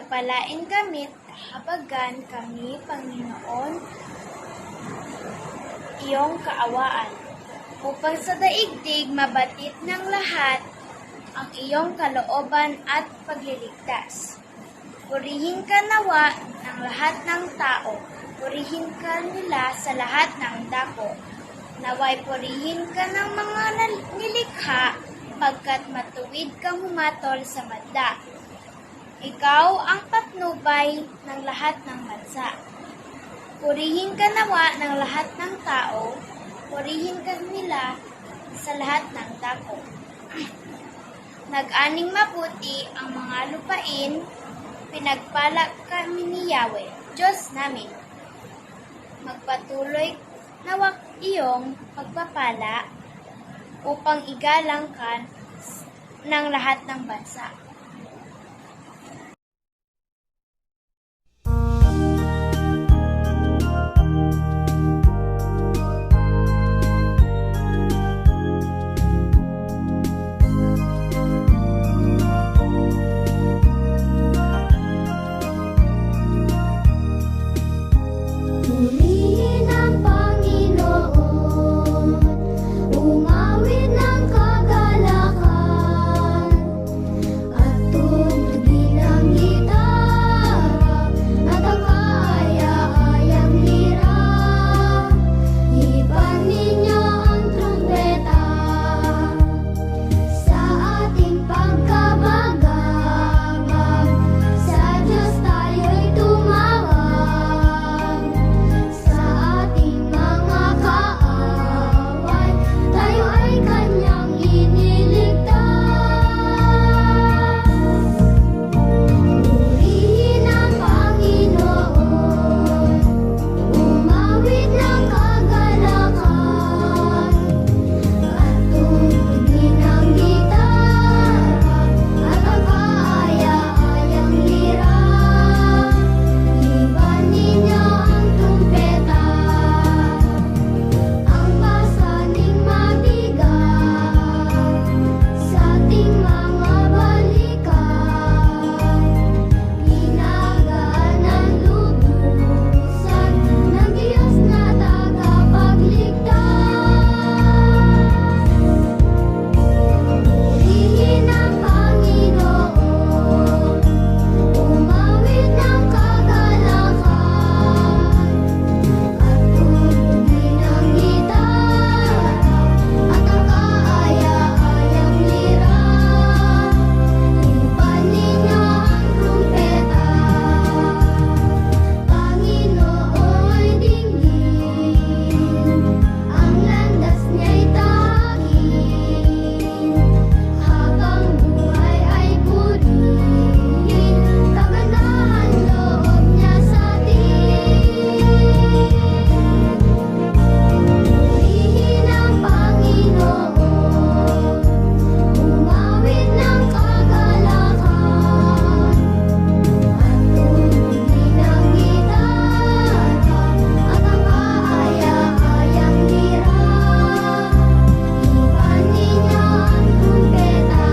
Pagpalain kami't habagan kami, Panginoon, iyong kaawaan, upang sa daigdig mabatid ng lahat ang iyong kalooban at pagliligtas. Purihin ka nawa ng lahat ng tao, purihin ka nila sa lahat ng dako. Naway purihin ka ng mga nilikha, pagkat matuwid kang humatol sa madla. Ikaw ang patnubay ng lahat ng bansa. Purihin ka nawa ng lahat ng tao, purihin ka nila sa lahat ng dako. Nag-aning mabuti ang mga lupain, pinagpala kami ni Yahweh, Diyos namin. Magpatuloy nawak iyong pagpapala upang igalang ka ng lahat ng bansa. Purihin ang Panginoon, umawit ng kagalakan, at tugtugin ang gitara, at ang kaaya-ayang lira. Iban ninyo ang trumpeta, sa ating pagkabagabag, sa Diyos tayo'y tumawag. Sa ating mga kaaway, tayo ay Kanyang iniligtas. Purihin ang Panginoon, umawit ng kagalakan, at tugtugin ang gitara, at ang kaaya-ayang lira. Iban ninyo ang trumpeta, ang pasaning mabigat sa ating mga balikan. Hinagaan ang lubusan ng Diyos na tagapagligtas. Purihin ang Panginoon, umawit ng kagalakan, at tugtugin ang gitara, at ang kaaya-ayang lira. Iban ninyo ang trumpeta, Panginoo'y dinggin, ang landas niya'y tahakin. Habang buhay ay purihin, kagandahan loob niya sa atin. Purihin ang Panginoon, umawit ng kagalakan, at tugtugin ang gitara, at ang kaaya-ayang lira. Iban ninyo ang trumpeta.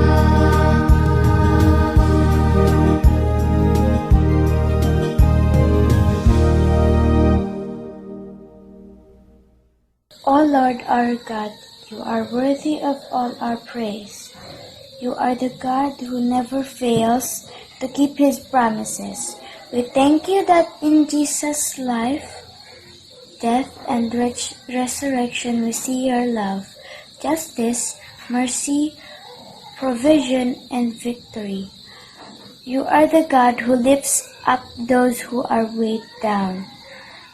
O Lord our God, you are worthy of all our praise. You are the God who never fails to keep his promises. We thank you that in Jesus' life, death, and resurrection we see your love, justice, mercy, provision, and victory. You are the God who lifts up those who are weighed down.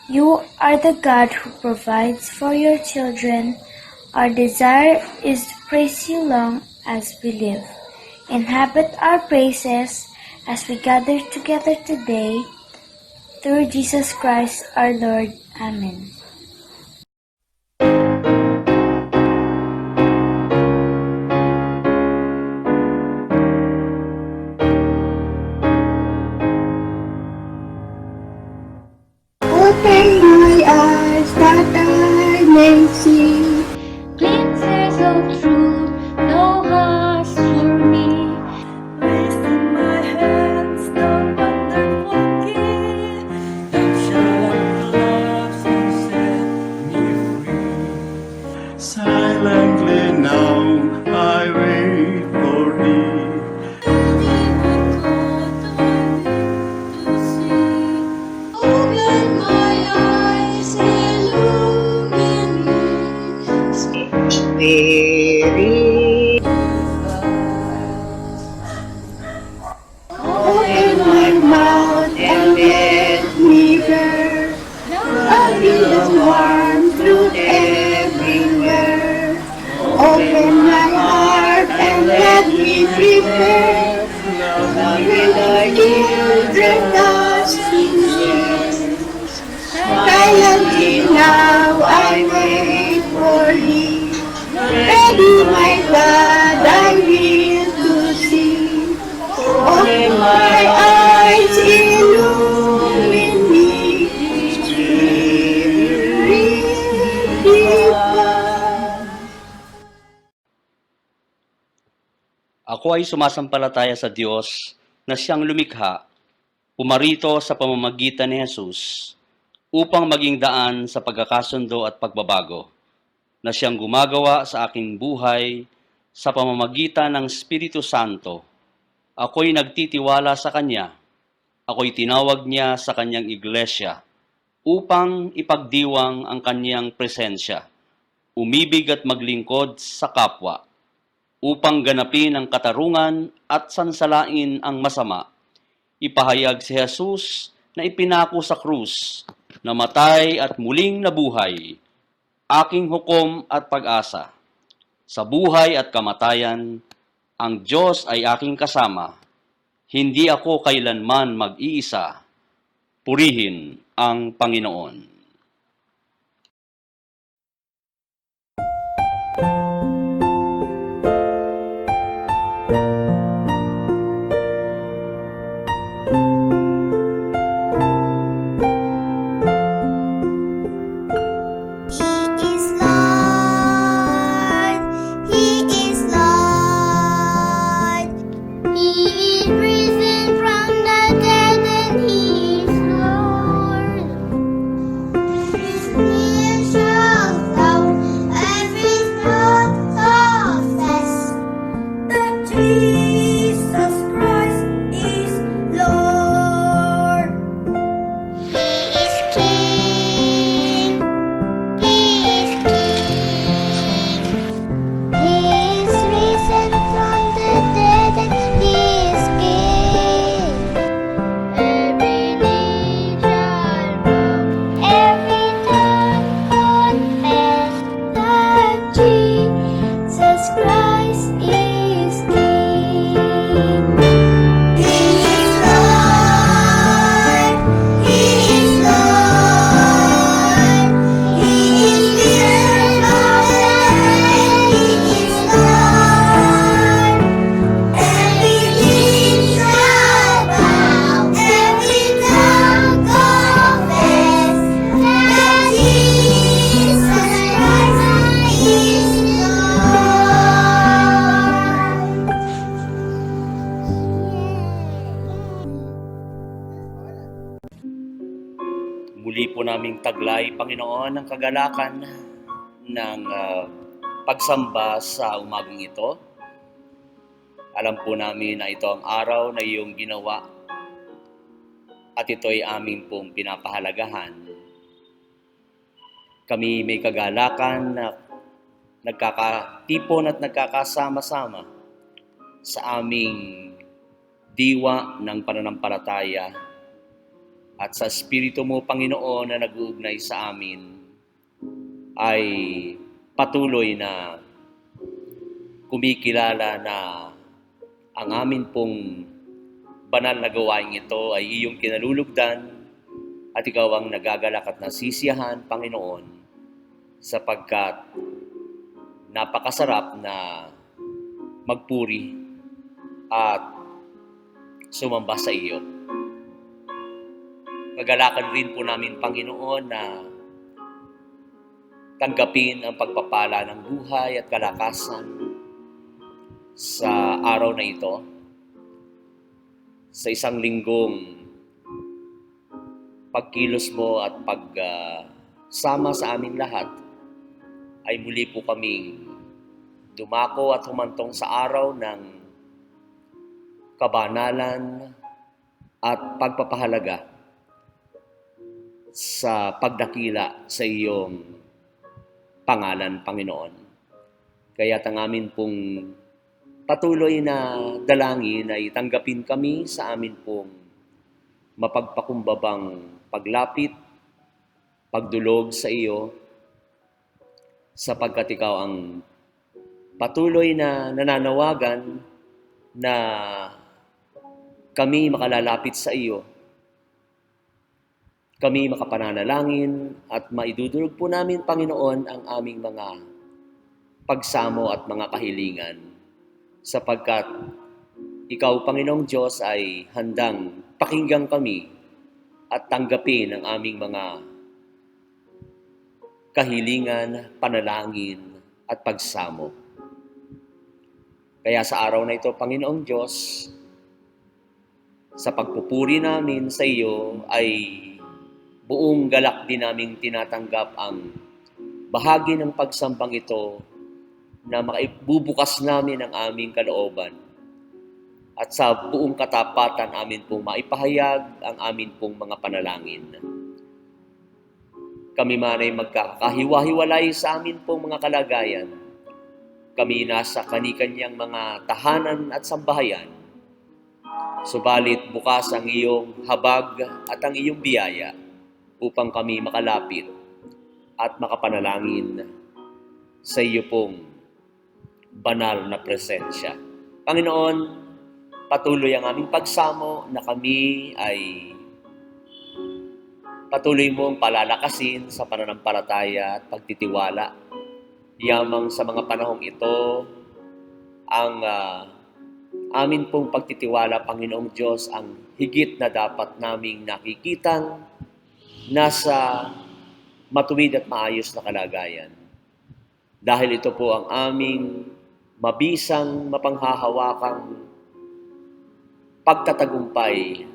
You are the God who provides for your children. Our desire is to praise you long as we live. Inhabit our praises as we gather together today. Through Jesus Christ our Lord. Amen. Open my eyes that I may see glimpses of truth thou hast for me. Raising my hands, the Ako ay sumasampalataya sa Diyos na siyang lumikha, pumarito sa pamamagitan ni Jesus upang maging daan sa pagkakasundo at pagbabago, na siyang gumagawa sa aking buhay sa pamamagitan ng Espiritu Santo. Ako'y nagtitiwala sa Kanya. Ako'y tinawag niya sa Kanyang iglesia upang ipagdiwang ang Kanyang presensya, umibig at maglingkod sa kapwa, upang ganapin ang katarungan at sansalain ang masama. Ipahayag si Jesus na ipinako sa krus, namatay at muling nabuhay, aking hukom at pag-asa. Sa buhay at kamatayan, ang Diyos ay aking kasama. Hindi ako kailanman mag-iisa. Purihin ang Panginoon. He is Lord. He is Lord. He is risen from the dead, and He is Lord. His name shall bow, every tongue confess that Jesus Christ is Lord. He is King. He is King. He is risen from the dead, and He is King. Every knee shall bow, every tongue confess that Jesus Christ is King. He is Lord. He is Lord. He is risen from the dead, and He is Lord. Every knee shall bow, every tongue confess that Jesus Christ is Lord. Muli po naming taglay, Panginoon, ang kagalakan ng pagsamba sa umagang ito. Alam po namin na ito ang araw na iyong ginawa at ito ay aming pong pinapahalagahan. Kami may kagalakan na nagkakatipon at nagkakasama-sama sa aming diwa ng pananampalataya at sa Espiritu mo, Panginoon, na nag-uugnay sa amin ay patuloy na kumikilala na ang amin pong banal na gawain ito ay iyong kinalulugdan at ikaw ang nagagalak at nasisiyahan, Panginoon, sapagkat napakasarap na magpuri at sumamba sa iyo. Kagalakan rin po namin, Panginoon, na tanggapin ang pagpapala ng buhay at kalakasan sa araw na ito, sa isang linggong pagkilos mo at pagsama sa aming lahat, ay muli po kaming dumako at humantong sa araw ng kabanalan at pagpapahalaga sa pagdakila sa iyong pangalan, Panginoon. Kaya't ang amin pong patuloy na dalangin ay tanggapin kami sa amin pong mapagpakumbabang paglapit, pagdulog sa iyo, sapagkat ikaw ang patuloy na nananawagan na kami makalalapit sa iyo, kami makapananalangin at maidudulog po namin, Panginoon, ang aming mga pagsamo at mga kahilingan, sapagkat ikaw, Panginoong Diyos, ay handang pakinggan kami at tanggapin ang aming mga kahilingan, panalangin at pagsamo. Kaya sa araw na ito, Panginoong Diyos, sa pagpupuri namin sa iyo ay buong galak din naming tinatanggap ang bahagi ng pagsambang ito na maibubukas namin ang aming kalooban at sa buong katapatan amin pong maipahayag ang amin pong mga panalangin. Kami man ay magkakahiwa-hiwalay sa amin pong mga kalagayan. Kami nasa kanikanyang mga tahanan at sambahayan. Subalit bukas ang iyong habag at ang iyong biyaya upang kami makalapit at makapanalangin sa iyo pong banal na presensya. Panginoon, patuloy ang aming pagsamo na kami ay patuloy mong palalakasin sa pananampalataya at pagtitiwala. Yamang sa mga panahong ito, ang amin pong pagtitiwala, Panginoong Diyos, ang higit na dapat naming nakikitang nasa matuwid at maayos na kalagayan. Dahil ito po ang aming mabisang, mapanghahawakang pagtatagumpay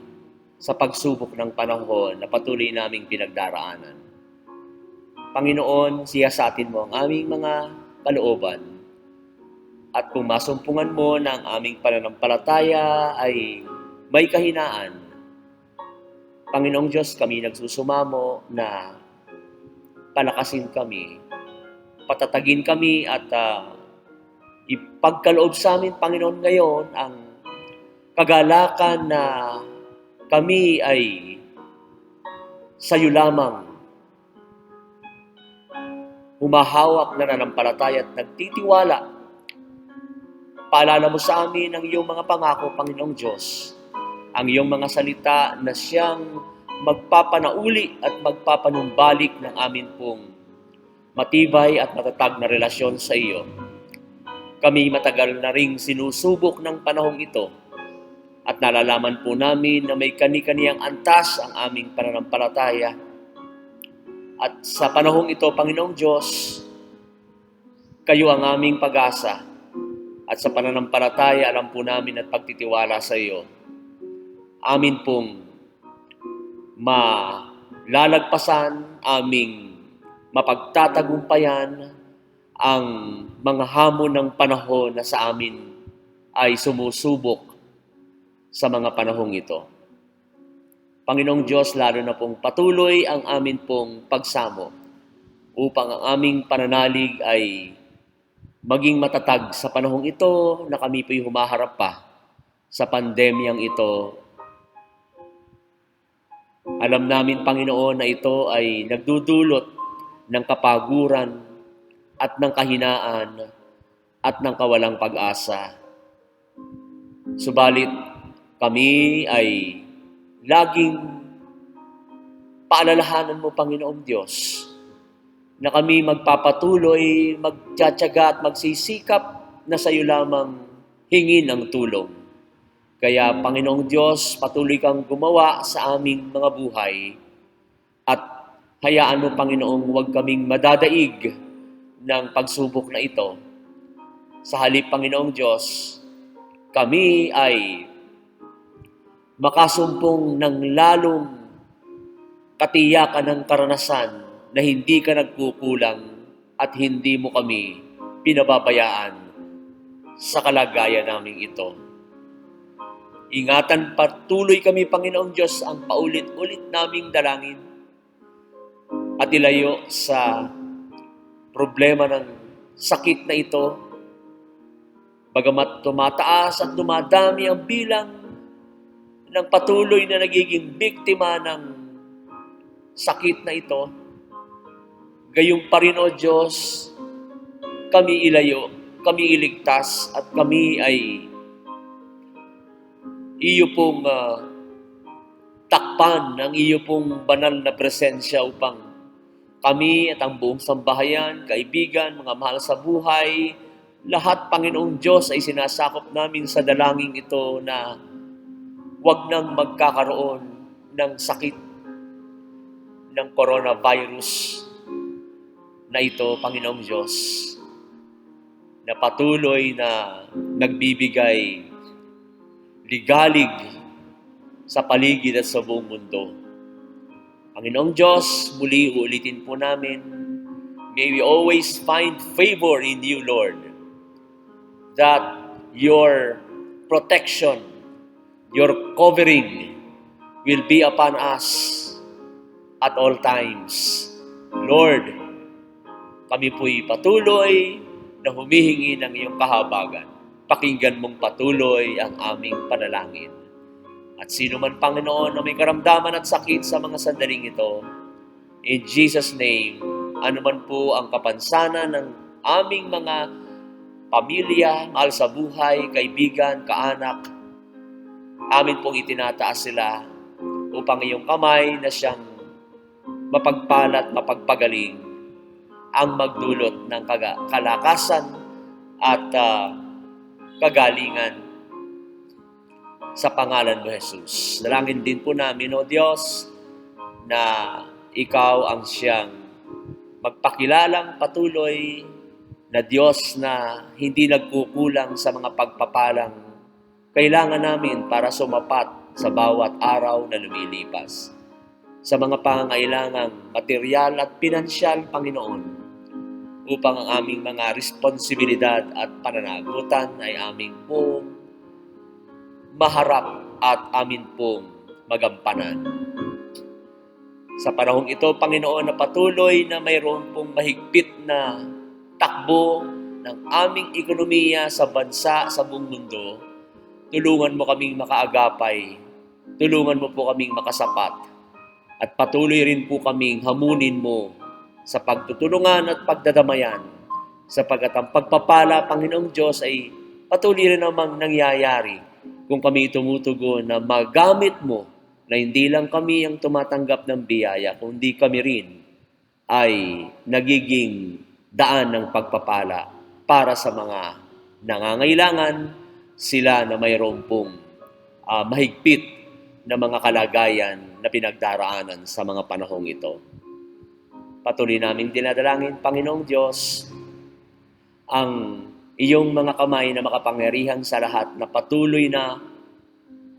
sa pagsubok ng panahon na patuloy naming pinagdaraanan. Panginoon, siyasatin mo ang aming mga kalooban at kung masumpungan mo na ang aming pananampalataya ay may kahinaan, Panginoong Diyos, kami nagsusumamo na palakasin kami, patatagin kami at ipagkaloob sa amin, Panginoon, ngayon ang kagalakan na kami ay sa iyo lamang humahawak na nanampalataya at nagtitiwala. Paalala mo sa amin ang iyong mga pangako, Panginoong Diyos, ang iyong mga salita na siyang magpapanauli at magpapanumbalik ng amin pong matibay at matatag na relasyon sa iyo. Kami matagal na ring sinusubok ng panahong ito at nalalaman po namin na may kani-kaniyang antas ang aming pananampalataya. At sa panahong ito, Panginoong Diyos, kayo ang aming pag-asa. At sa pananampalataya, alam po namin at pagtitiwala sa iyo, amin pong malalagpasan, aming mapagtatagumpayan ang mga hamon ng panahon na sa amin ay sumusubok sa mga panahong ito. Panginoong Diyos, lalo na pong patuloy ang amin pong pagsamo upang ang aming pananalig ay maging matatag sa panahong ito na kami po'y humaharap pa sa pandemyang ito. Alam namin, Panginoon, na ito ay nagdudulot ng kapaguran at ng kahinaan at ng kawalang pag-asa. Subalit, kami ay laging paalalahanan mo, Panginoong Diyos, na kami magpapatuloy, magtsatsaga at magsisikap na sa iyo lamang hingin ang tulong. Kaya, Panginoong Diyos, patuloy kang gumawa sa aming mga buhay at hayaan mo, Panginoong, huwag kaming madadaig ng pagsubok na ito. Sa halip, Panginoong Diyos, kami ay makasumpong ng lalong katiyakan ng karanasan na hindi ka nagkukulang at hindi mo kami pinababayaan sa kalagayan naming ito. Ingatan patuloy kami, Panginoong Diyos, ang paulit-ulit naming dalangin at ilayo sa problema ng sakit na ito. Bagamat tumataas at dumadami ang bilang ng patuloy na nagiging biktima ng sakit na ito, gayong pa rin, O Diyos, kami ilayo, kami iligtas, at kami ay iyo pong takpan ng iyo pong banal na presensya upang kami at ang buong sambahayan, kaibigan, mga mahal sa buhay, lahat, Panginoong Diyos, ay sinasakop namin sa dalangin ito na huwag nang magkakaroon ng sakit ng coronavirus na ito, Panginoong Diyos, na patuloy na nagbibigay ligalig sa paligid at sa buong mundo. Panginoong Diyos, muli uulitin po namin, may we always find favor in you, Lord, that your protection, your covering will be upon us at all times. Lord, kami po'y patuloy na humihingi ng iyong kahabagan. Pakinggan mong patuloy ang aming panalangin. At sino man, Panginoon, na may karamdaman at sakit sa mga sandaling ito, in Jesus' name, anuman po ang kapansanan ng aming mga pamilya, mahal sa buhay, kaibigan, kaanak, amin pong itinataas sila upang iyong kamay na siyang mapagpalat, mapagpagaling, ang magdulot ng kalakasan at kagalingan sa pangalan mo, Jesus. Dalangin din po namin, O Diyos, na ikaw ang siyang magpakilalang patuloy na Diyos na hindi nagkukulang sa mga pagpapalang kailangan namin para sumapat sa bawat araw na lumilipas. Sa mga pangangailangang material at pinansyal, Panginoon, upang ang aming mga responsibilidad at pananagutan ay aming pong maharap at amin pong magampanan. Sa panahong ito, Panginoon, na patuloy na mayroon pong mahigpit na takbo ng aming ekonomiya sa bansa, sa buong mundo, tulungan mo kaming makaagapay, tulungan mo po kaming makasapat, at patuloy rin po kaming hamunin mo sa pagtutulungan at pagdadamayan, sapagkat ang pagpapala, Panginoong Diyos, ay patuloy rin namang nangyayari kung kami tumutugon na magamit mo, na hindi lang kami ang tumatanggap ng biyaya, kundi kami rin ay nagiging daan ng pagpapala para sa mga nangangailangan, sila na mayroon pong mahigpit na mga kalagayan na pinagdaraanan sa mga panahong ito. Patuloy naming dinadalangin, Panginoong Diyos, ang iyong mga kamay na makapangyarihan sa lahat na patuloy na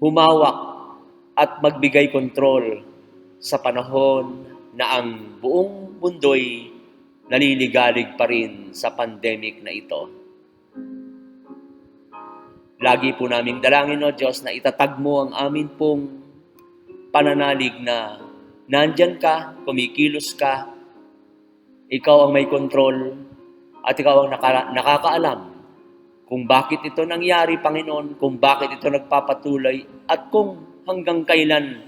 humawak at magbigay kontrol sa panahon na ang buong mundo'y naliligalig pa rin sa pandemic na ito. Lagi po naming dalangin, O Diyos, na itatag mo ang amin pong pananalig na nandyan ka, kumikilos ka, ikaw ang may kontrol at ikaw ang nakakaalam kung bakit ito nangyari, Panginoon, kung bakit ito nagpapatuloy, at kung hanggang kailan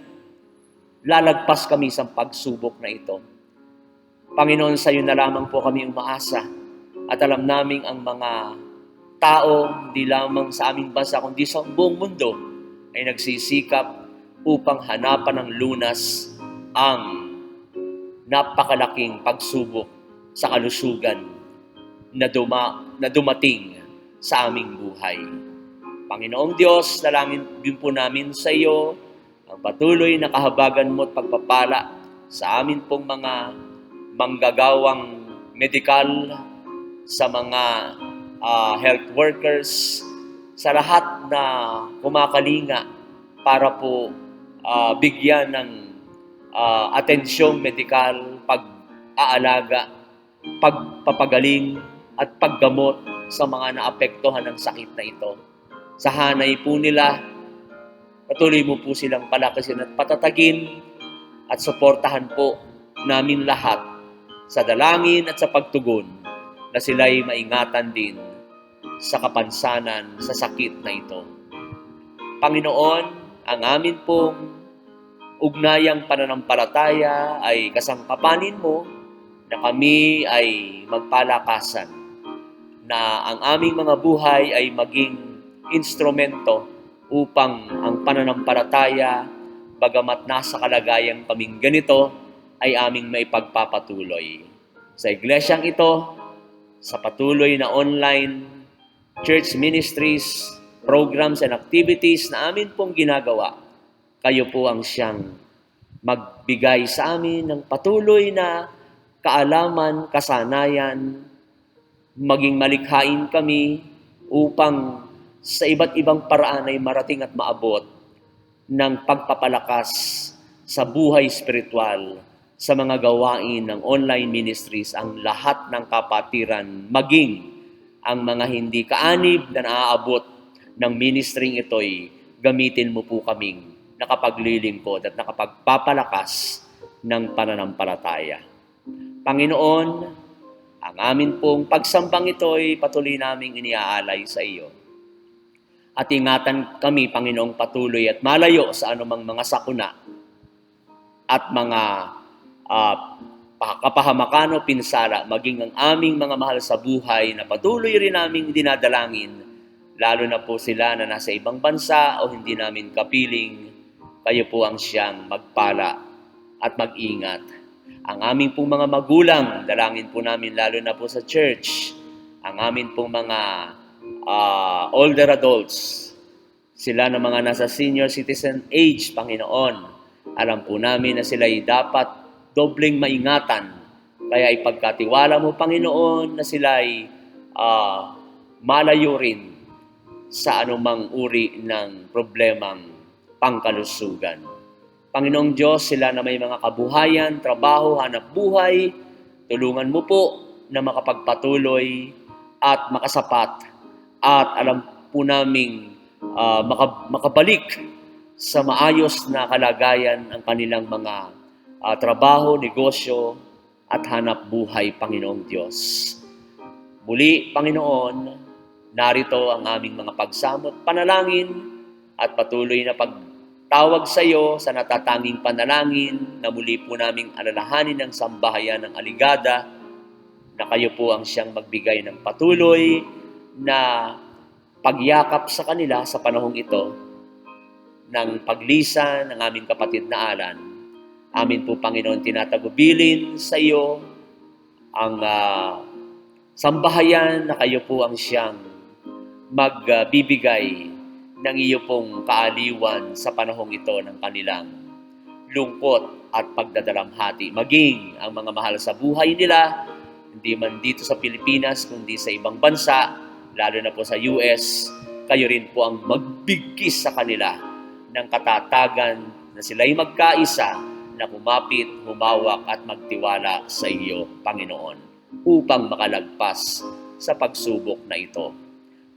lalagpas kami sa pagsubok na ito. Panginoon, sa iyo na lamang po kami umaasa at alam naming ang mga tao, hindi lamang sa aming bansa, kundi sa buong mundo, ay nagsisikap upang hanapan ng lunas ang napakalaking pagsubok sa kalusugan na dumating sa aming buhay. Panginoong Diyos, dalangin din po namin sa iyo ang patuloy na kahabagan mo at pagpapala sa amin pong mga manggagawang medikal, sa mga health workers, sa lahat na kumakalinga para po bigyan ng atensyong medikal, pag-aalaga, pagpapagaling at paggamot sa mga naapektuhan ng sakit na ito. Sa hanay po nila, patuloy mo po silang palakasin at patatagin at suportahan po namin lahat sa dalangin at sa pagtugon na sila'y maingatan din sa kapansanan sa sakit na ito. Panginoon, ang amin pong ugnayang pananampalataya ay kasangkapanin mo na kami ay magpalakasan, na ang aming mga buhay ay maging instrumento upang ang pananampalataya, bagamat nasa kalagayan kaming ganito, ay aming maipagpapatuloy. Sa iglesyang ito, sa patuloy na online church ministries, programs and activities na amin pong ginagawa, kayo po ang siyang magbigay sa amin ng patuloy na kaalaman, kasanayan, maging malikhain kami upang sa iba't ibang paraan ay marating at maabot ng pagpapalakas sa buhay spiritual, sa mga gawain ng online ministries, ang lahat ng kapatiran, maging ang mga hindi kaanib na naaabot ng ministering ito'y gamitin mo po kaming nakapaglilingkod at nakapagpapalakas ng pananampalataya. Panginoon, ang amin pong pagsambang ito'y patuloy naming iniaalay sa iyo. At ingatan kami, Panginoong, patuloy at malayo sa anumang mga sakuna at mga kapahamakan o pinsala, maging ang aming mga mahal sa buhay na patuloy rin naming dinadalangin, lalo na po sila na nasa ibang bansa o hindi namin kapiling, kayo po ang siyang magpala at mag-ingat. Ang aming pong mga magulang, dalangin po namin lalo na po sa church, ang aming pong mga older adults, sila na mga nasa senior citizen age, Panginoon, alam po namin na sila'y dapat dobleng maingatan. Kaya ipagkatiwala mo, Panginoon, na sila'y malayo rin sa anumang uri ng problemang pangkalusugan. Panginoong Diyos, sila na may mga kabuhayan, trabaho, hanap buhay, tulungan mo po na makapagpatuloy at makasapat at alam po naming makabalik sa maayos na kalagayan ang kanilang mga trabaho, negosyo at hanap buhay, Panginoong Diyos. Muli, Panginoon, narito ang aming mga pagsamot, panalangin at patuloy na pagtawag sa iyo sa natatanging panalangin na muli po naming alalahanin ng sambahayan ng Aligada na kayo po ang siyang magbigay ng patuloy na pagyakap sa kanila sa panahong ito ng paglisan ng aming kapatid na Alan. Amin po, Panginoon, tinatagubilin sa iyo ang sambahayan na kayo po ang siyang magbibigay ng iyo pong kaaliwan sa panahong ito ng kanilang lungkot at pagdadalamhati. Maging ang mga mahal sa buhay nila, hindi man dito sa Pilipinas, kundi sa ibang bansa, lalo na po sa US, kayo rin po ang magbigkis sa kanila ng katatagan na sila'y magkaisa na kumapit, humawak at magtiwala sa iyo, Panginoon, upang makalagpas sa pagsubok na ito.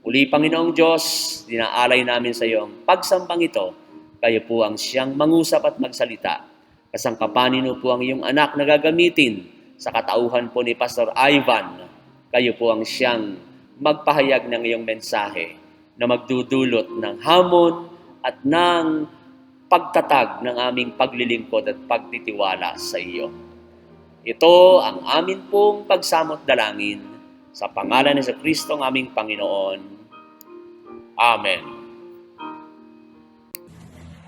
Uli, Panginoong Diyos, dinaalay namin sa iyo ang pagsambang ito. Kayo po ang siyang mangusap at magsalita. Kasangkapanin mo po ang iyong anak na gagamitin sa katauhan po ni Pastor Ivan. Kayo po ang siyang magpahayag ng iyong mensahe na magdudulot ng hamon at ng pagtatag ng aming paglilingkod at pagtitiwala sa iyo. Ito ang amin pong pagsamot dalangin sa pangalan ni Kristo ng aming Panginoon. Amen.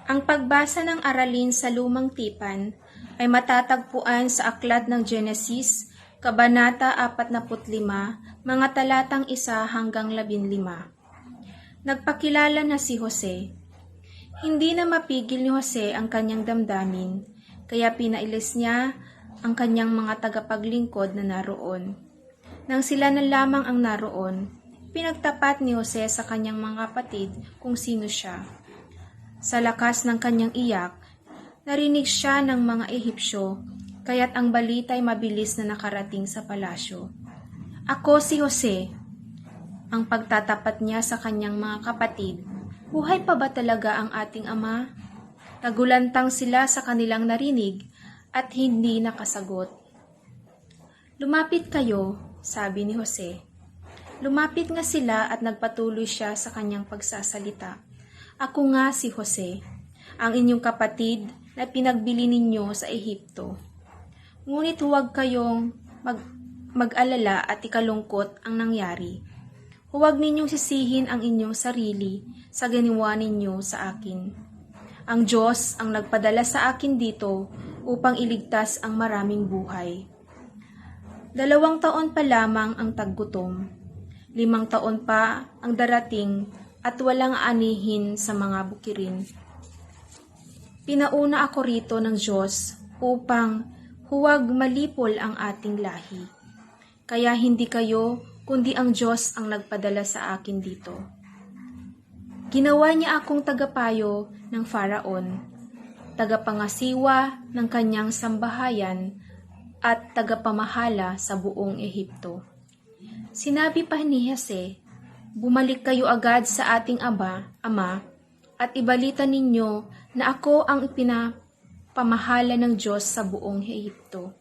Ang pagbasa ng aralin sa Lumang Tipan ay matatagpuan sa Aklat ng Genesis, Kabanata 45, mga talatang 1 hanggang 15. Nagpakilala na si Jose. Hindi na mapigil ni Jose ang kanyang damdamin, kaya pinailis niya ang kanyang mga tagapaglingkod na naroon. Nang sila na lamang ang naroon, pinagtapat ni Jose sa kanyang mga kapatid kung sino siya. Sa lakas ng kanyang iyak, narinig siya ng mga Ehipsyo, kaya't ang balita ay mabilis na nakarating sa palasyo. Ako si Jose. Ang pagtatapat niya sa kanyang mga kapatid, buhay pa ba talaga ang ating ama? Nagulantang sila sa kanilang narinig at hindi nakasagot. Lumapit kayo, sabi ni Jose. Lumapit nga sila at nagpatuloy siya sa kanyang pagsasalita. Ako nga si Jose, ang inyong kapatid na pinagbili ninyo sa Ehipto. Ngunit huwag kayong mag-alala at ikalungkot ang nangyari. Huwag ninyong sisihin ang inyong sarili sa ginawa ninyo sa akin. Ang Diyos ang nagpadala sa akin dito upang iligtas ang maraming buhay. 2 taon pa lamang ang taggutom. 5 taon pa ang darating at walang anihin sa mga bukirin. Pinauna ako rito ng Diyos upang huwag malipol ang ating lahi. Kaya hindi kayo, kundi ang Diyos ang nagpadala sa akin dito. Ginawa niya akong tagapayo ng Faraon, tagapangasiwa ng kanyang sambahayan at tagapamahala sa buong Ehipto. Sinabi pa ni Jose, "Bumalik kayo agad sa ating ama, at ibalita ninyo na ako ang ipinapamahala ng Diyos sa buong Ehipto.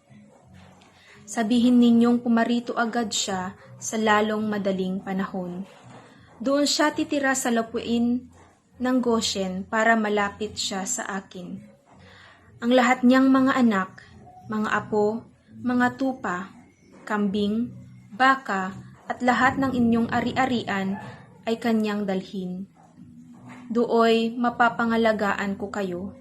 Sabihin ninyong pumarito agad siya sa lalong madaling panahon. Doon siya titira sa lapuin ng Goshen para malapit siya sa akin. Ang lahat niyang mga anak, mga apo, mga tupa, kambing, baka, at lahat ng inyong ari-arian ay kanyang dalhin. Dooy mapapangalagaan ko kayo.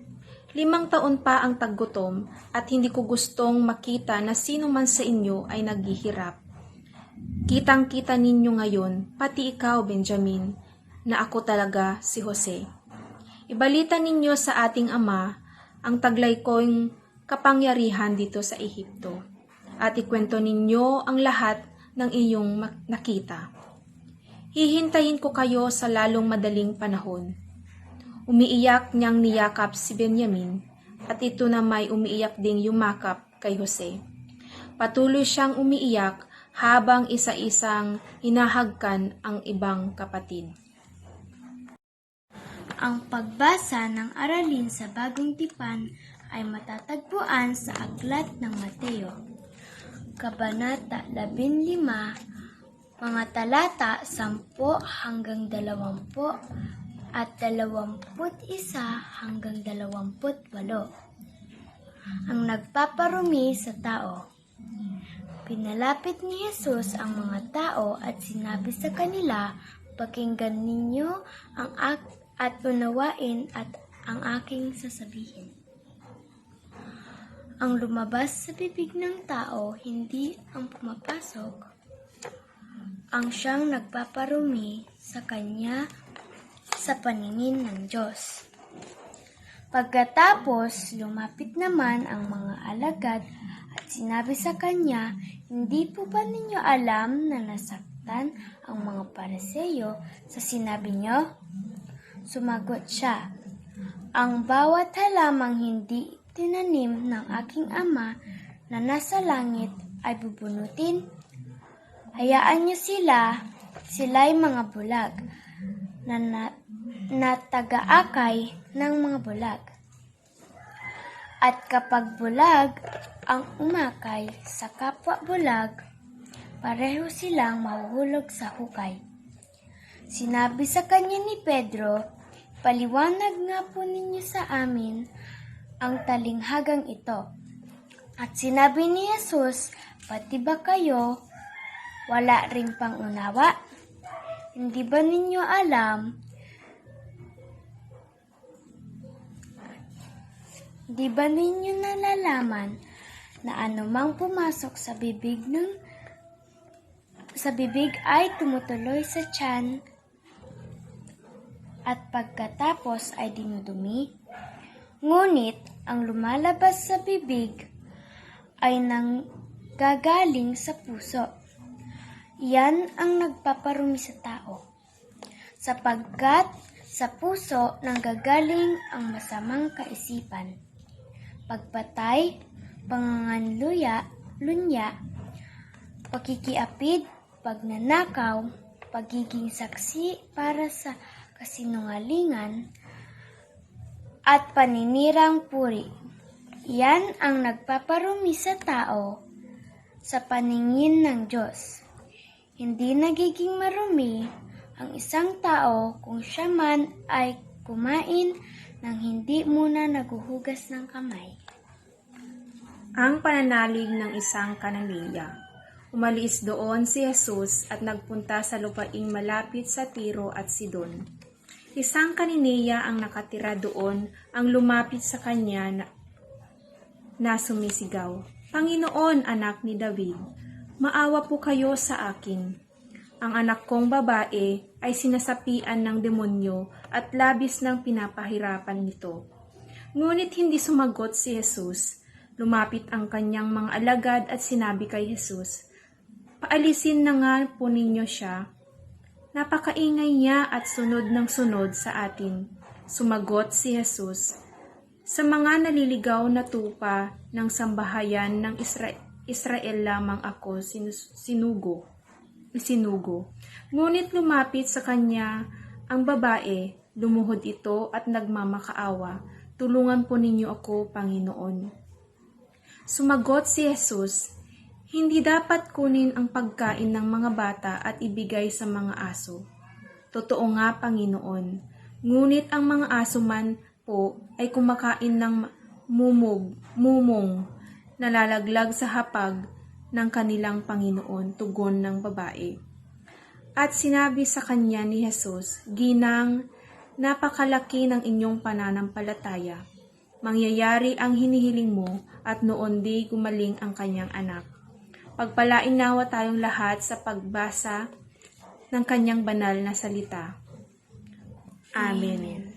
5 taon pa ang taggutom at hindi ko gustong makita na sino man sa inyo ay naghihirap. Kitang-kita ninyo ngayon, pati ikaw, Benjamin, na ako talaga si Jose. Ibalita ninyo sa ating ama ang taglay kong kapangyarihan dito sa Ehipto, at ikwento ninyo ang lahat ng iyong nakita. Hihintayin ko kayo sa lalong madaling panahon." Umiiyak niyang niyakap si Benjamin, at ito na may umiiyak ding yumakap kay Jose. Patuloy siyang umiiyak habang isa-isang hinahagkan ang ibang kapatid. Ang pagbasa ng aralin sa Bagong Tipan ay matatagpuan sa Aklat ng Mateo, Kabanata 15, mga talata 10 hanggang 20 at 21 hanggang 28. Ang nagpaparumi sa tao. Pinalapit ni Jesus ang mga tao at sinabi sa kanila, "Pakinggan ninyo at unawain at ang aking sasabihin. Ang lumabas sa bibig ng tao, hindi ang pumapasok ang siyang nagpaparumi sa kanya sa paningin ng Diyos." Pagkatapos, lumapit naman ang mga alagad at sinabi sa kanya, "Hindi po ba ninyo alam na nasaktan ang mga Pariseo sa sinabi niyo?" Sumagot siya, "Ang bawat halamang hindi tinanim ng aking ama na nasa langit ay bubunutin. Hayaan niyo sila'y mga bulag na taga-akay ng mga bulag. At kapag bulag ang umakay sa kapwa bulag, pareho silang mahuhulog sa hukay." Sinabi sa kanya ni Pedro, "Paliwanag nga po ninyo sa amin ang talinghagang ito." At sinabi ni Jesus, "Pati ba kayo wala ring pangunawa? Hindi ba ninyo alam? Di ba ninyo nalalaman na anumang pumasok sa bibig ay tumutuloy sa tiyan at pagkatapos ay dinudumi? Ngunit ang lumalabas sa bibig ay nanggagaling sa puso. Yan ang nagpaparumi sa tao, sapagkat sa puso nanggagaling ang masamang kaisipan, pagpatay, pangangalunya, pakikiapid, pagnanakaw, pagiging saksi para sa kasinungalingan, at paninirang puri. Yan ang nagpaparumi sa tao sa paningin ng Diyos. Hindi nagiging marumi ang isang tao kung siya man ay kumain nang hindi muna naguhugas ng kamay." Ang pananalig ng isang Kananeya. Umalis doon si Jesus at nagpunta sa lupaing malapit sa Tiro at Sidon. Isang Kananeya ang nakatira doon ang lumapit sa kanya na sumisigaw, "Panginoon, anak ni David, maawa po kayo sa akin. Ang anak kong babae ay sinasapian ng demonyo at labis ng pinapahirapan nito." Ngunit hindi sumagot si Jesus. Lumapit ang kanyang mga alagad at sinabi kay Jesus, "Paalisin na nga po ninyo siya Napakaingay niya at sunod ng sunod sa atin. Sumagot si Jesus, sa mga naliligaw na tupa ng sambahayan ng Israel lamang ako sinugo. Ngunit lumapit sa kanya ang babae, lumuhod ito at nagmamakaawa. Tulungan po ninyo ako, Panginoon. Sumagot si Jesus, hindi dapat kunin ang pagkain ng mga bata at ibigay sa mga aso. Totoo nga, Panginoon. Ngunit ang mga aso man po ay kumakain ng mumong nalalaglag sa hapag ng kanilang Panginoon, tugon ng babae. At sinabi sa kanya ni Jesus, Ginang, napakalaki ng inyong pananampalataya. Mangyayari ang hinihiling mo at noon di gumaling ang kanyang anak. Pagpalain nawa tayong lahat sa pagbasa ng kanyang banal na salita. Amen.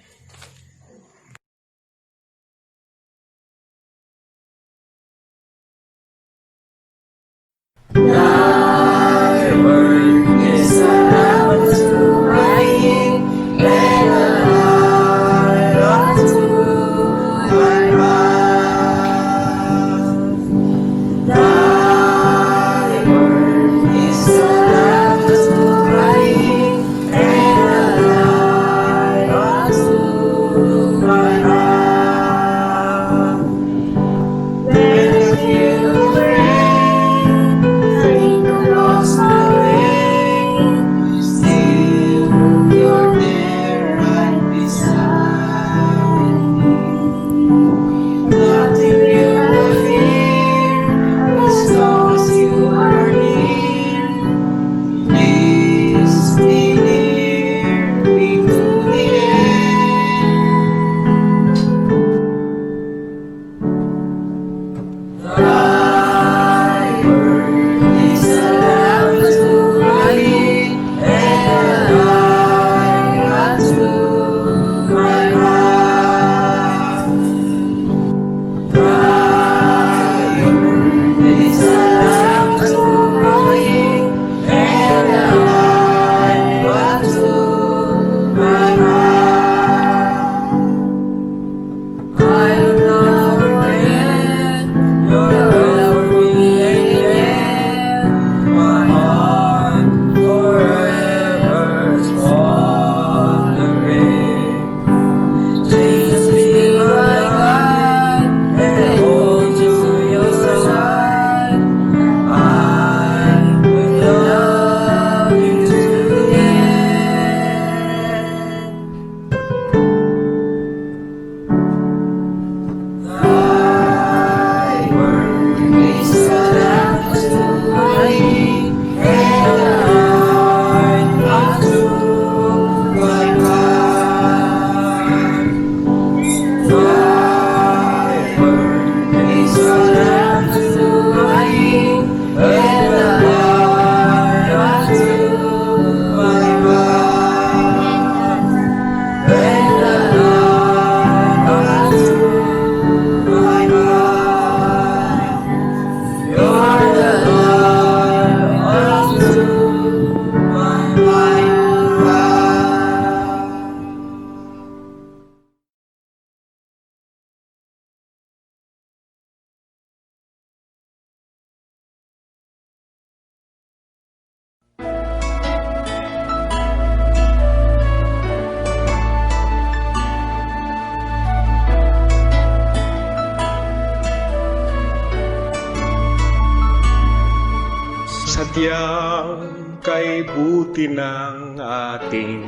Sadyang kay buti ng ating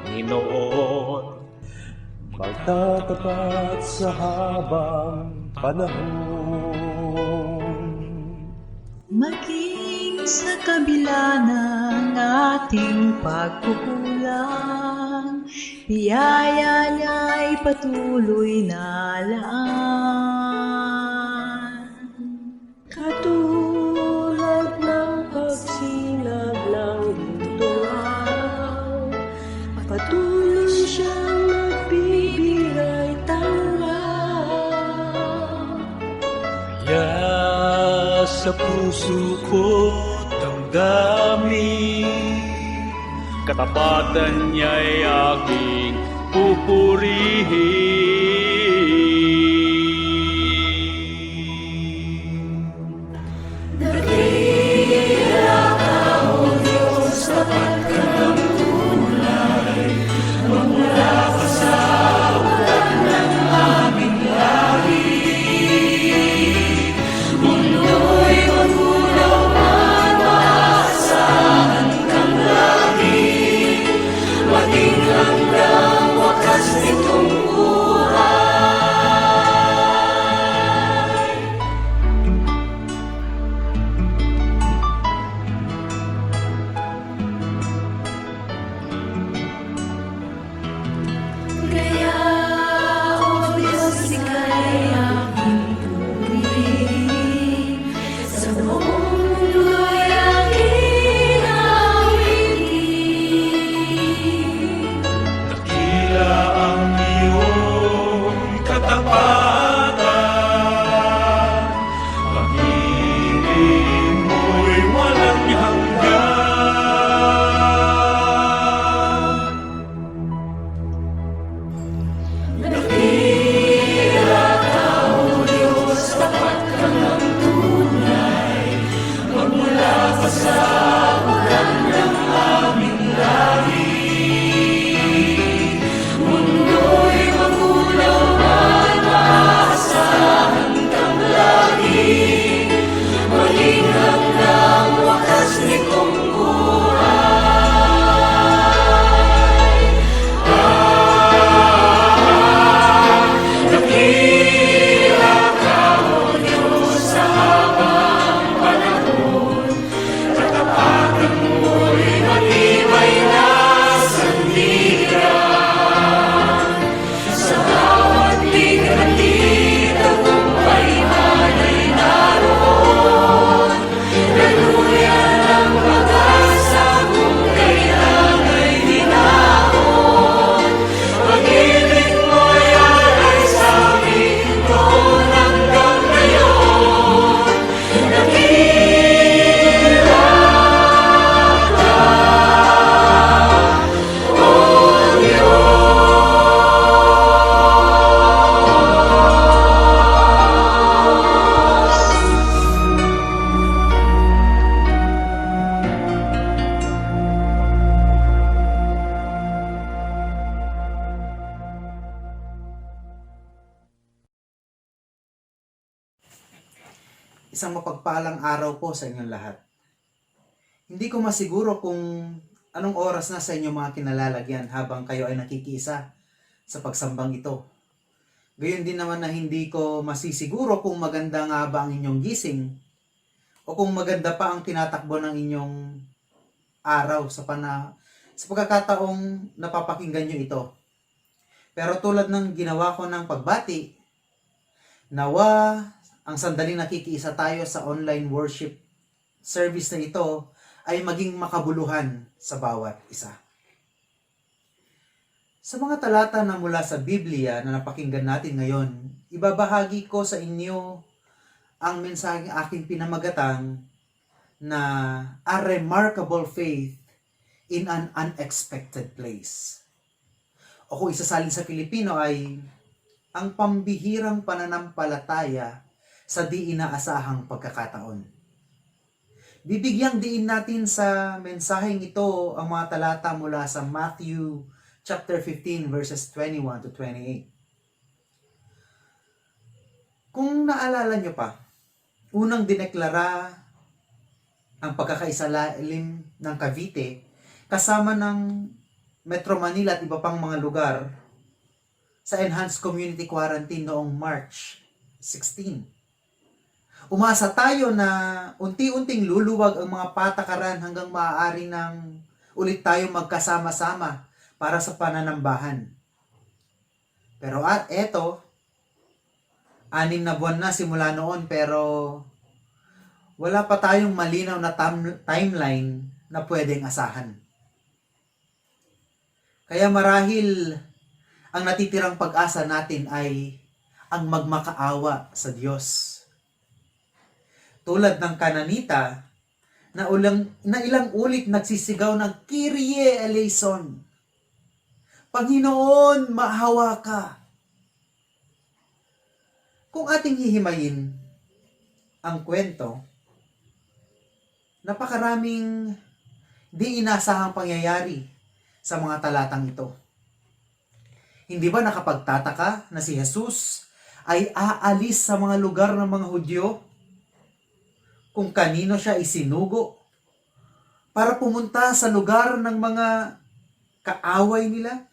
Panginoon, magtatapat sa habang panahon. Maging sa kabila ng ating pagkukulang, biyaya niya'y patuloy na laan. Katulad ng pagsinag ng gintong araw, patuloy siyang nagbibigay tanggap. Sa puso ko damdamin katapatan niya'y aking pupurihin. Dakila ang iyong katapatan, pag-ibig mo'y walang hanggan. Isang mapagpalang araw po sa inyong lahat. Hindi ko masiguro kung anong oras na sa inyong mga kinalalagyan habang kayo ay nakikiisa sa pagsambang ito. Gayon din naman na hindi ko masisiguro kung maganda nga ba ang inyong gising o kung maganda pa ang tinatakbo ng inyong araw sa pagkakataong napapakinggan nyo ito. Pero tulad ng ginawa ko ng pagbati, nawa ang sandaling nakikiisa tayo sa online worship service na ito ay maging makabuluhan sa bawat isa. Sa mga talata na mula sa Biblia na napakinggan natin ngayon, ibabahagi ko sa inyo ang mensaheng aking pinamagatang na A Remarkable Faith in an Unexpected Place. O kung isasalin sa Filipino ay ang pambihirang pananampalataya sa di inaasahang pagkakataon. Bibigyang diin natin sa mensaheng ito ang mga talata mula sa Matthew chapter 15 verses 21 to 28. Kung naalala nyo pa, unang dineklara ang pagkakaisalalim ng Cavite kasama ng Metro Manila at iba pang mga lugar sa Enhanced Community Quarantine noong March 16. Umasa tayo na unti-unting luluwag ang mga patakaran hanggang maaari nang ulit tayong magkasama-sama para sa pananambahan. Pero eto, 6 na buwan na simula noon pero wala pa tayong malinaw na timeline na pwedeng asahan. Kaya marahil ang natitirang pag-asa natin ay ang magmakaawa sa Diyos. Tulad ng Kananita na ilang ulit nagsisigaw ng Kyrie eleison. Panginoon, maawa ka. Kung ating hihimayin ang kwento, napakaraming di inasahang pangyayari sa mga talatang ito. Hindi ba nakapagtataka na si Jesus ay aalis sa mga lugar ng mga Hudyo kung kanino siya isinugo para pumunta sa lugar ng mga kaaway nila?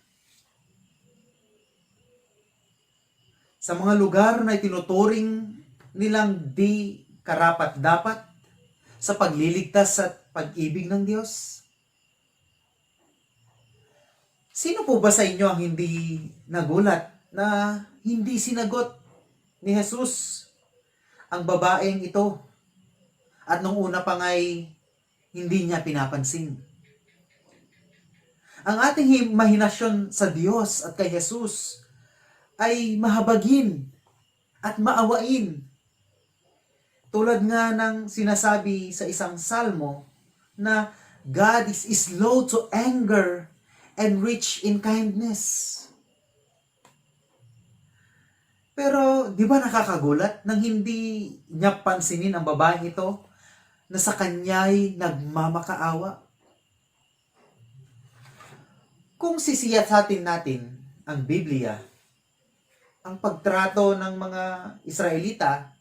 Sa mga lugar na itinuturing nilang di karapat-dapat sa pagliligtas at pag-ibig ng Diyos? Sino po ba sa inyo ang hindi nagulat na hindi sinagot ni Jesus ang babaeng ito at nung una pa nga'y hindi niya pinapansin? Ang ating imahinasyon sa Diyos at kay Jesus ay mahabagin at maawain. Tulad nga ng sinasabi sa isang salmo na God is slow to anger and rich in kindness. Pero di ba nakakagulat nang hindi niya pansinin ang babaeng ito na sa kanya'y nagmamakaawa? Kung sisiyasatin natin ang Biblia, ang pagtrato ng mga Israelita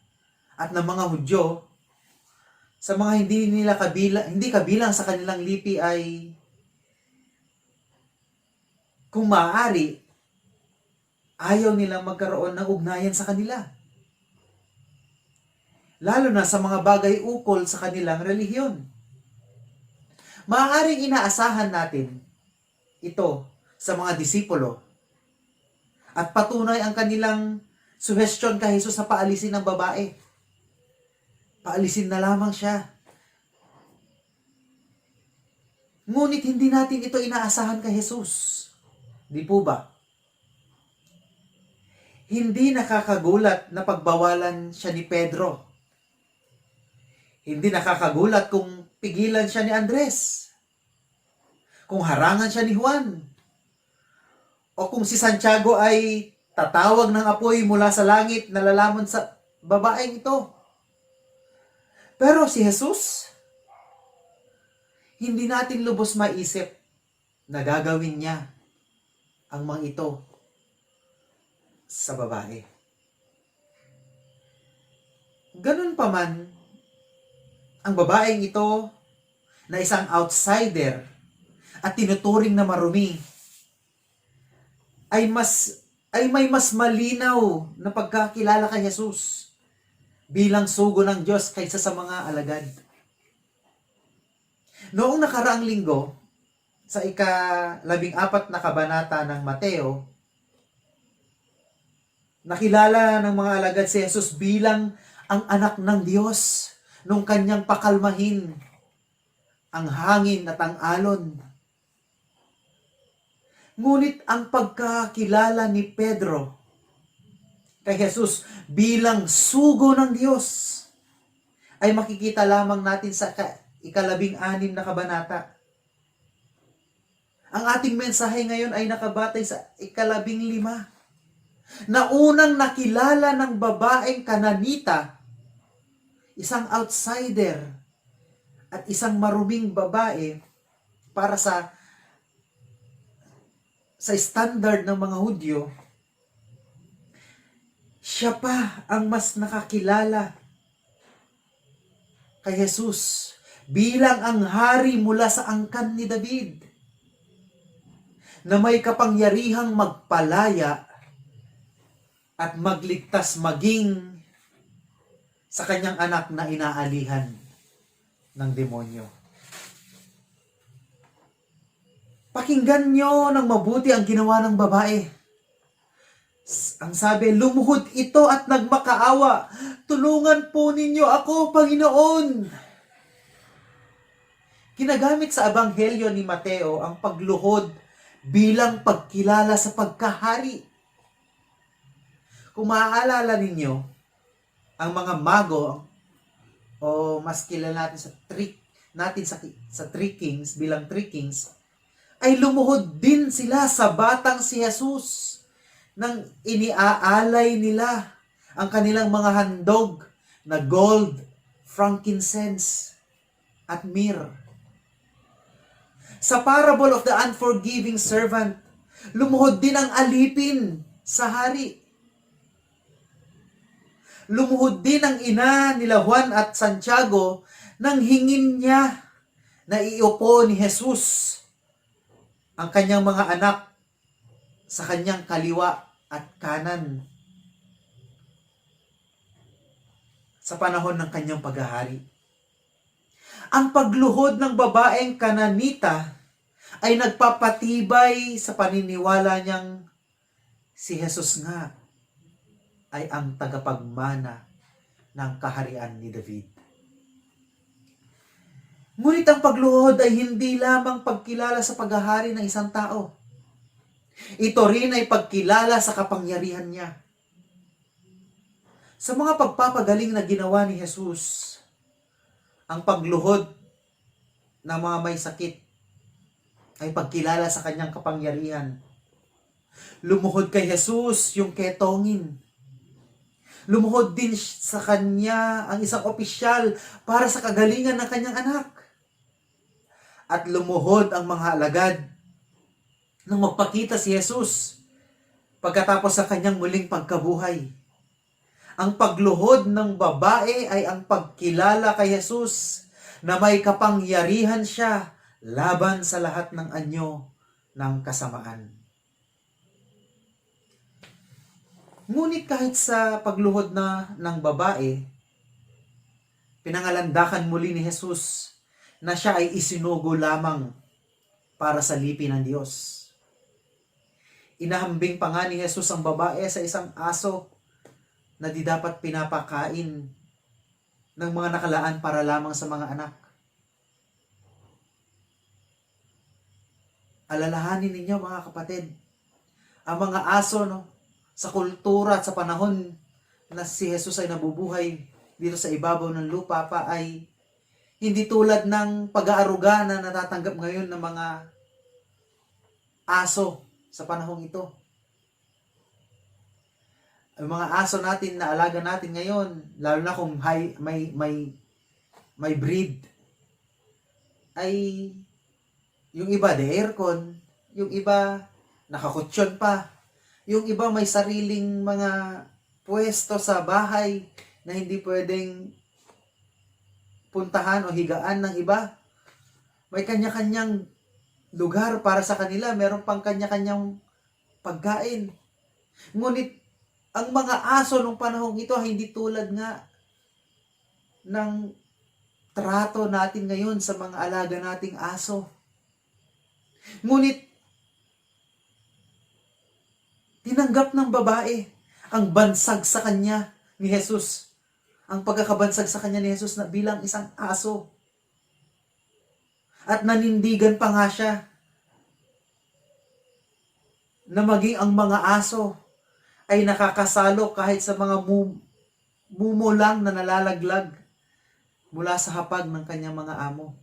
at ng mga Hudyo sa mga hindi kabilang sa kanilang lipi ay kung maaari, ayaw nilang magkaroon ng ugnayan sa kanila. Lalo na sa mga bagay ukol sa kanilang relihiyon. Maaaring inaasahan natin ito sa mga disipulo at patunay ang kanilang suhestyon kay Jesus sa paalisin ng babae. Paalisin na lamang siya. Ngunit hindi natin ito inaasahan kay Jesus. Di po ba? Hindi nakakagulat na pagbawalan siya ni Pedro. Hindi nakakagulat kung pigilan siya ni Andres. Kung harangan siya ni Juan. O kung si Santiago ay tatawag ng apoy mula sa langit na lalamon sa babaeng ito. Pero si Jesus, hindi natin lubos maisip na gagawin niya ang mga ito sa babae. Ganun pa man, ang babaeng ito na isang outsider at tinuturing na marumi ay may mas malinaw na pagkakilala kay Jesus bilang sugo ng Diyos kaysa sa mga alagad. Noong nakaraang linggo, sa ika-14 na kabanata ng Mateo, nakilala ng mga alagad si Jesus bilang ang anak ng Diyos nung kanyang pakalmahin ang hangin at ang alon. Ngunit ang pagkakilala ni Pedro kay Jesus bilang sugo ng Diyos ay makikita lamang natin sa ika-16 na kabanata. Ang ating mensahe ngayon ay nakabatay sa ika-15 na unang nakilala ng babaeng Kananita, isang outsider at isang maruming babae para sa standard ng mga Hudyo. Siya pa ang mas nakakilala kay Jesus bilang ang hari mula sa angkan ni David, na may kapangyarihang magpalaya at magligtas maging sa kanyang anak na inaalihan ng demonyo. Pakinggan nyo ng mabuti ang ginawa ng babae. Ang sabi, lumuhod ito at nagmakaawa. Tulungan po ninyo ako, Panginoon. Ginagamit sa Ebanghelyo ni Mateo ang pagluhod bilang pagkilala sa pagkahari. Kung maaalala ninyo, ang mga mago, o mas kilala natin sa natin sa Three Kings, bilang Three Kings, ay lumuhod din sila sa batang si Jesus nang iniaalay nila ang kanilang mga handog na gold, frankincense, at myrrh. Sa parable of the unforgiving servant, lumuhod din ang alipin sa hari. Lumuhod din ang ina nila Juan at Santiago nang hingin niya na iupo ni Jesus ang kanyang mga anak sa kanyang kaliwa at kanan sa panahon ng kanyang paghahari. Ang pagluhod ng babaeng Kananita ay nagpapatibay sa paniniwala niyang si Jesus nga ay ang tagapagmana ng kaharian ni David. Ngunit ang pagluhod ay hindi lamang pagkilala sa paghahari ng isang tao. Ito rin ay pagkilala sa kapangyarihan niya. Sa mga pagpapagaling na ginawa ni Jesus, ang pagluhod ng mga may sakit ay pagkilala sa kanyang kapangyarihan. Lumuhod kay Jesus yung ketongin. Lumuhod din sa kanya ang isang opisyal para sa kagalingan ng kanyang anak. At lumuhod ang mga alagad nang magpakita si Jesus pagkatapos sa kanyang muling pagkabuhay. Ang pagluhod ng babae ay ang pagkilala kay Jesus na may kapangyarihan siya laban sa lahat ng anyo ng kasamaan. Ngunit kahit sa pagluhod ng babae, pinangalandakan muli ni Jesus na siya ay isinugo lamang para sa lipi ng Diyos. Inahambing pa nga ni Jesus ang babae sa isang aso na di dapat pinapakain ng mga nakalaan para lamang sa mga anak. Alalahanin ninyo mga kapatid, ang mga aso sa kultura at sa panahon na si Jesus ay nabubuhay dito sa ibabaw ng lupa pa ay hindi tulad ng pag-aaruga na natatanggap ngayon ng mga aso sa panahong ito. Ang mga aso natin na alaga natin ngayon, lalo na kung may breed, ay yung iba de aircon, yung iba nakakutsyon pa, yung iba may sariling mga pwesto sa bahay na hindi pwedeng puntahan o higaan ng iba. May kanya-kanyang lugar para sa kanila, meron pang kanya-kanyang pagkain. Ngunit ang mga aso nung panahong ito ay hindi tulad nga ng trato natin ngayon sa mga alaga nating aso. Ngunit tinanggap ng babae ang bansag sa kanya ni Jesus. Ang pagkakabansag sa kanya ni Jesus na bilang isang aso. At nanindigan pa nga siya na maging ang mga aso ay nakakasalo kahit sa mga mumo lang na nalalaglag mula sa hapag ng kanyang mga amo.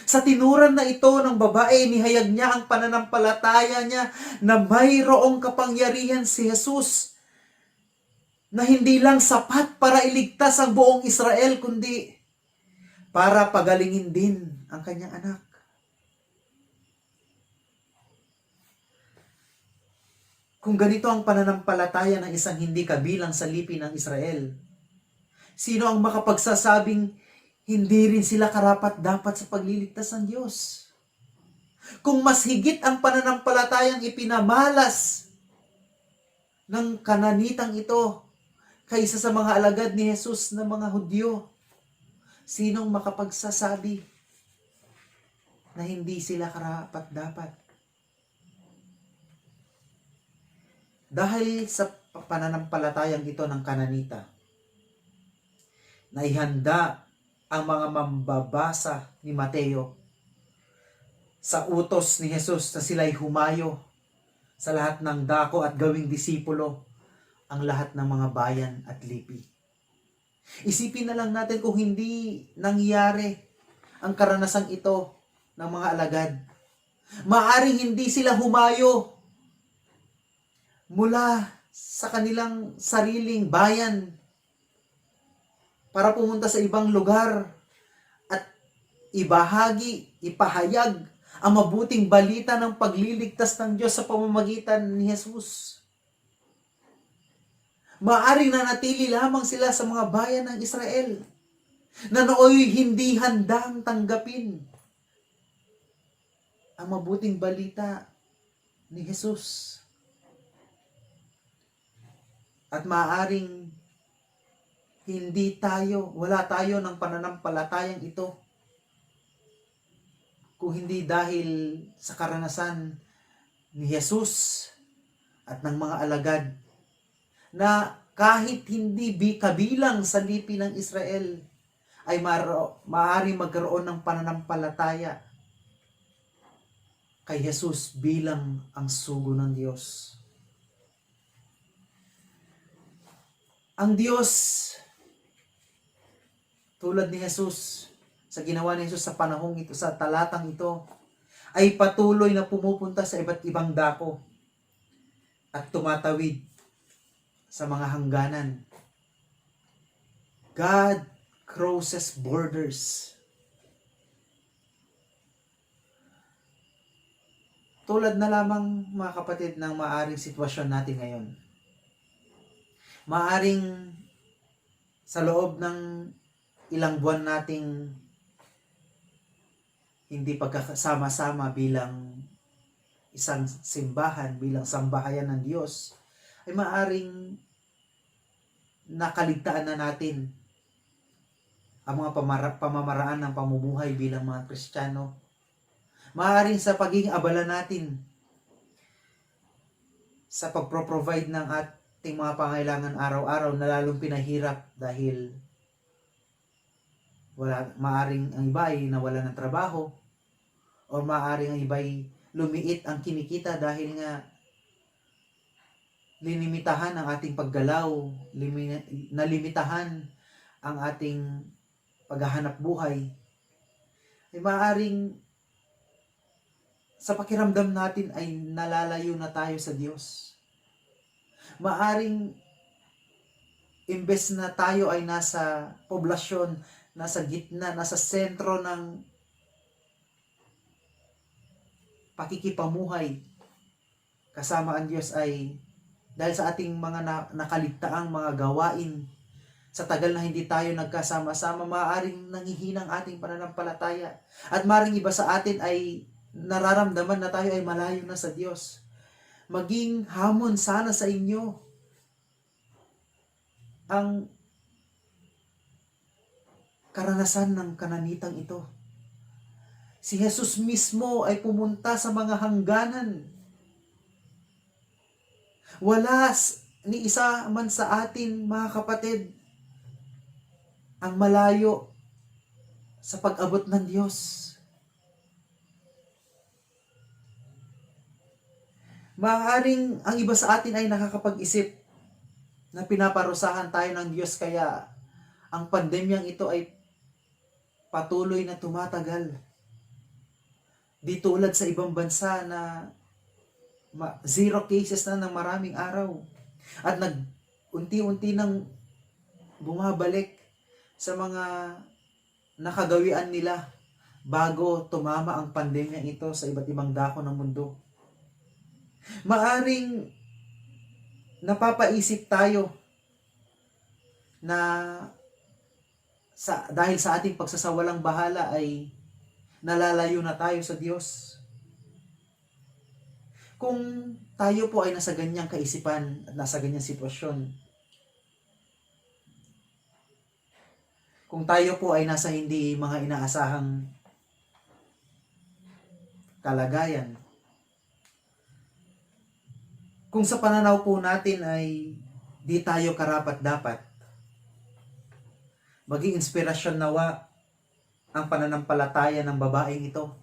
Sa tinuran na ito ng babae, nihayag niya ang pananampalataya niya na mayroong kapangyarihan si Jesus na hindi lang sapat para iligtas ang buong Israel, kundi para pagalingin din ang kanyang anak. Kung ganito ang pananampalataya ng isang hindi kabilang sa lipi ng Israel, sino ang makapagsasabing hindi rin sila karapat-dapat sa pagliligtas ng Diyos? Kung mas higit ang pananampalatayang ipinamalas ng Kananitang ito kaysa sa mga alagad ni Jesus na mga Hudyo, sinong makapagsasabi na hindi sila karapat-dapat? Dahil sa pananampalatayang ito ng Kananita, naihanda ang mga mambabasa ni Mateo sa utos ni Jesus na sila'y humayo sa lahat ng dako at gawing disipulo ang lahat ng mga bayan at lipi. Isipin na lang natin kung hindi nangyari ang karanasang ito ng mga alagad. Maaring hindi sila humayo mula sa kanilang sariling bayan para pumunta sa ibang lugar at ipahayag ang mabuting balita ng pagliligtas ng Diyos sa pamamagitan ni Jesus. Maaring nanatili lamang sila sa mga bayan ng Israel na nooy hindi handang tanggapin ang mabuting balita ni Jesus. At maaring wala tayo ng pananampalatayang ito kung hindi dahil sa karanasan ni Jesus at ng mga alagad na kahit hindi kabilang sa lipi ng Israel ay maaaring magkaroon ng pananampalataya kay Jesus bilang ang sugo ng Diyos. Ang Diyos, tulad ni Jesus, sa ginawa ni Jesus sa panahong ito, sa talatang ito, ay patuloy na pumupunta sa iba't ibang dako at tumatawid sa mga hangganan. God crosses borders. Tulad na lamang, mga kapatid, ng maaring sitwasyon natin ngayon. Maaring sa loob ng ilang buwan nating hindi pagkasama-sama bilang isang simbahan, bilang sambahayan ng Diyos, ay maaring nakaligtaan na natin ang mga pamamaraan ng pamumuhay bilang mga Kristiyano. Maaring sa pagiging abala natin sa pagpro-provide ng ating mga pangailangan araw-araw na lalong pinahirap dahil maaring ang iba ay nawalan ng trabaho o maaring ang iba ay lumiit ang kinikita dahil nga linimitahan ang ating paggalaw, nalimitahan ang ating paghahanap buhay, ay maaring sa pakiramdam natin ay nalalayo na tayo sa Diyos. Maaring imbes na tayo ay nasa poblasyon, nasa gitna, nasa sentro ng pakikipamuhay kasama ang Diyos, ay dahil sa ating mga nakaligtaang mga gawain, sa tagal na hindi tayo nagkasama-sama, maaaring nangihinang ating pananampalataya. At maaaring iba sa atin ay nararamdaman na tayo ay malayo na sa Diyos. Maging hamon sana sa inyo ang karanasan ng kananitang ito. Si Jesus mismo ay pumunta sa mga hangganan. Wala ni isa man sa atin, mga kapatid, ang malayo sa pag-abot ng Diyos. Maaaring ang iba sa atin ay nakakapag-isip na pinaparusahan tayo ng Diyos kaya ang pandemyang ito ay patuloy na tumatagal. Di tulad sa ibang bansa na 0 cases na ng maraming araw at unti-unti nang bumabalik sa mga nakagawian nila bago tumama ang pandemyang ito sa iba't ibang dako ng mundo. Maaring napapaisip tayo na dahil sa ating pagsasawalang bahala ay nalalayo na tayo sa Diyos. Kung tayo po ay nasa ganyang kaisipan at nasa ganyang sitwasyon, kung tayo po ay nasa hindi mga inaasahang kalagayan, kung sa pananaw po natin ay di tayo karapat-dapat, maging inspirasyon nawa ang pananampalataya ng babaeng ito,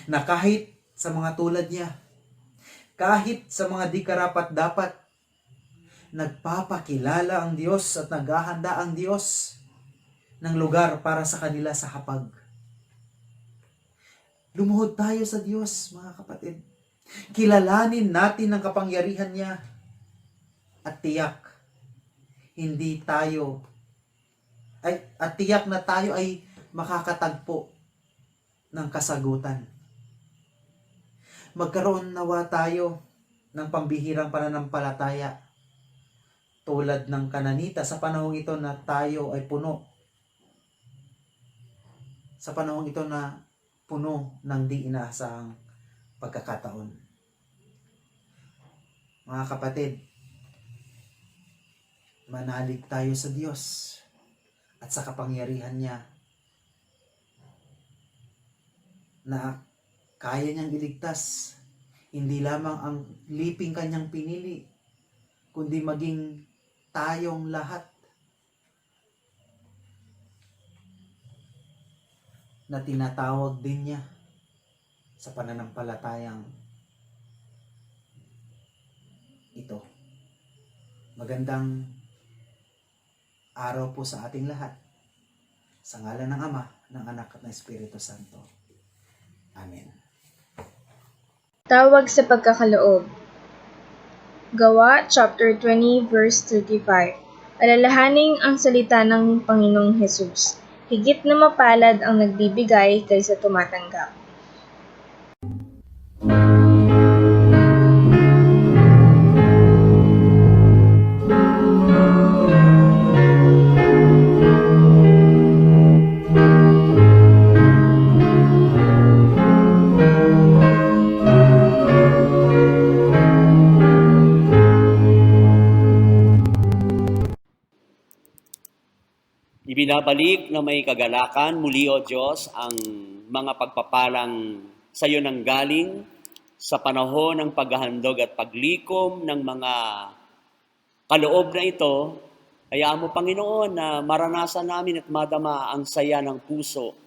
na kahit sa mga tulad niya, kahit sa mga di karapat-dapat, nagpapakilala ang Diyos at naghahanda ang Diyos ng lugar para sa kanila sa hapag. Lumuhod tayo sa Diyos, mga kapatid. Kilalanin natin ang kapangyarihan niya at tiyak na tayo ay makakatagpo ng kasagutan. Magkaroon nawa tayo ng pambihirang pananampalataya tulad ng Kananita sa panahong ito na tayo ay puno. Sa panahong ito na puno ng di inaasahang pagkakataon. Mga kapatid, manalig tayo sa Diyos at sa kapangyarihan niya na kaya niyang iligtas hindi lamang ang liping kanyang pinili, kundi maging tayong lahat na tinatawag din niya sa pananampalatayang ito. Magandang araw po sa ating lahat. Sa ngalan ng Ama, ng Anak at ng Espiritu Santo. Amen. Tawag sa pagkakaloob. Gawa chapter 20 verse 35. Alalahaning ang salita ng Panginoong Hesus. Higit na mapalad ang nagbibigay kaysa tumatanggap. Ibinabalik na may kagalakan muli, O Diyos, ang mga pagpapalang sa iyo nang galing sa panahon ng paghahandog at paglikom ng mga kaloob na ito. Hayaan mo, Panginoon, na maranasan namin at madama ang saya ng puso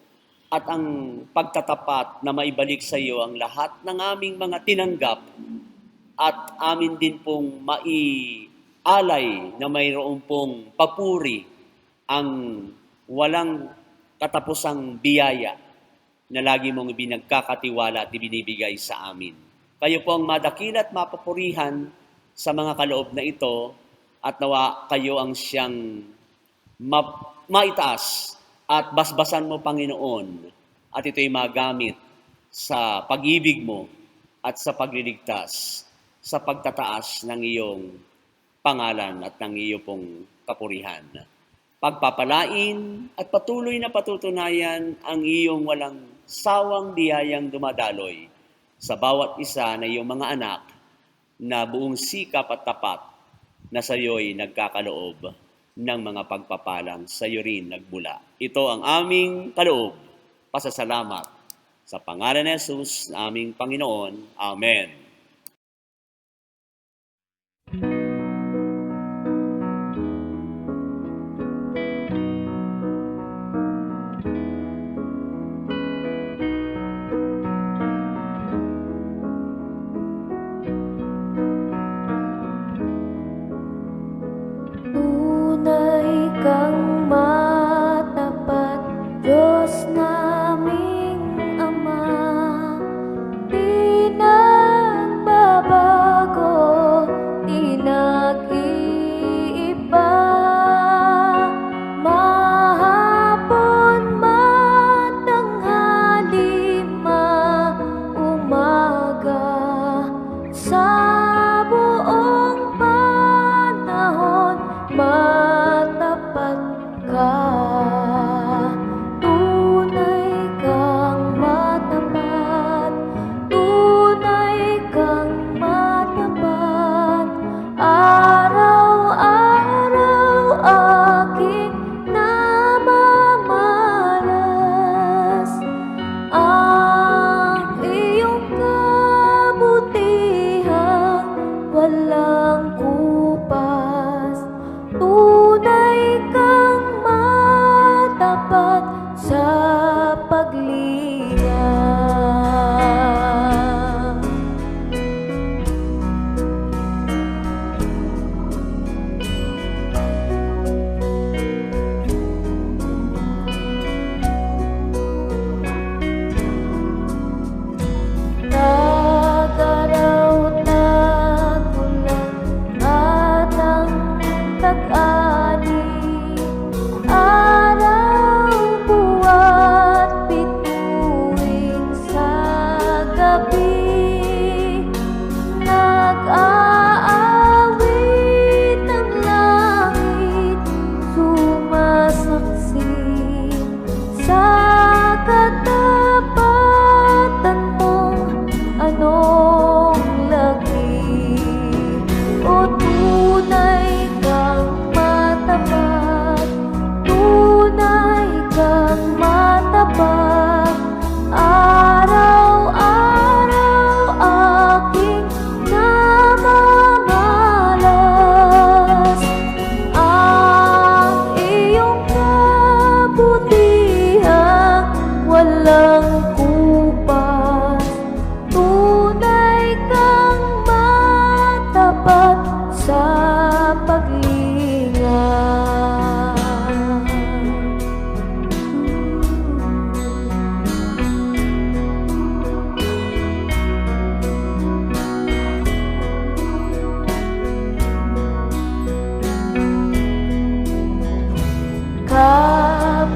at ang pagtatapat na maibalik sa iyo ang lahat ng aming mga tinanggap at amin din pong maialay na mayroon pong papuri ang walang katapusang biyaya na lagi mong ibinagkakatiwala at ibinibigay sa amin. Kayo po ang madakila at mapapurihan sa mga kaloob na ito at nawa kayo ang siyang maitaas at basbasan mo, Panginoon, at ito'y magamit sa pag-ibig mo at sa pagliligtas, sa pagtataas ng iyong pangalan at ng iyong pong kapurihan. Pagpapalain at patuloy na patutunayan ang iyong walang sawang biyayang dumadaloy sa bawat isa na iyong mga anak na buong sikap at tapat na sa iyo'y nagkakaloob ng mga pagpapalang sa iyo rin nagbula. Ito ang aming kaloob, pasasalamat sa pangalan ni Jesus na aming Panginoon. Amen. Tunay kang matapat, Diyos naming Ama, di nagbabago, di nag-iiba. Mahapon, matanghali, maumaga, sa buong panahon matapat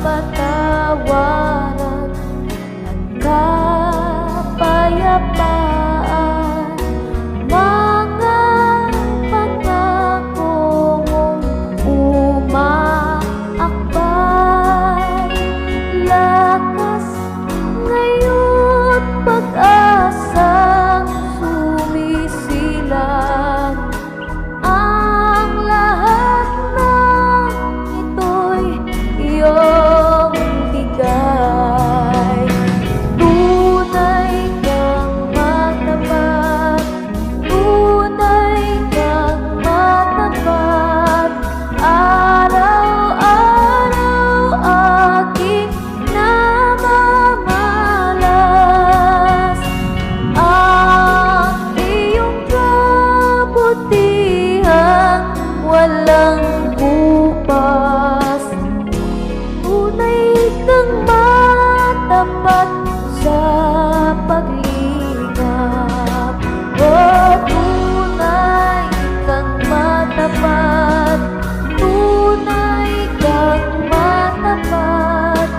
kapatawaran at kapayapaan. Mga pangako mong umaakbay, lakas ngayon't pag-asang sumisilang. Ang lahat ng ito'y iyong bigay. Tunay kang matapat, tunay kang matapat. Araw-araw aking namamalas ang iyong kabutihang walang bukas. Tunay kang matapat sa paglingap. Tunay kang matapat, tunay kang matapat.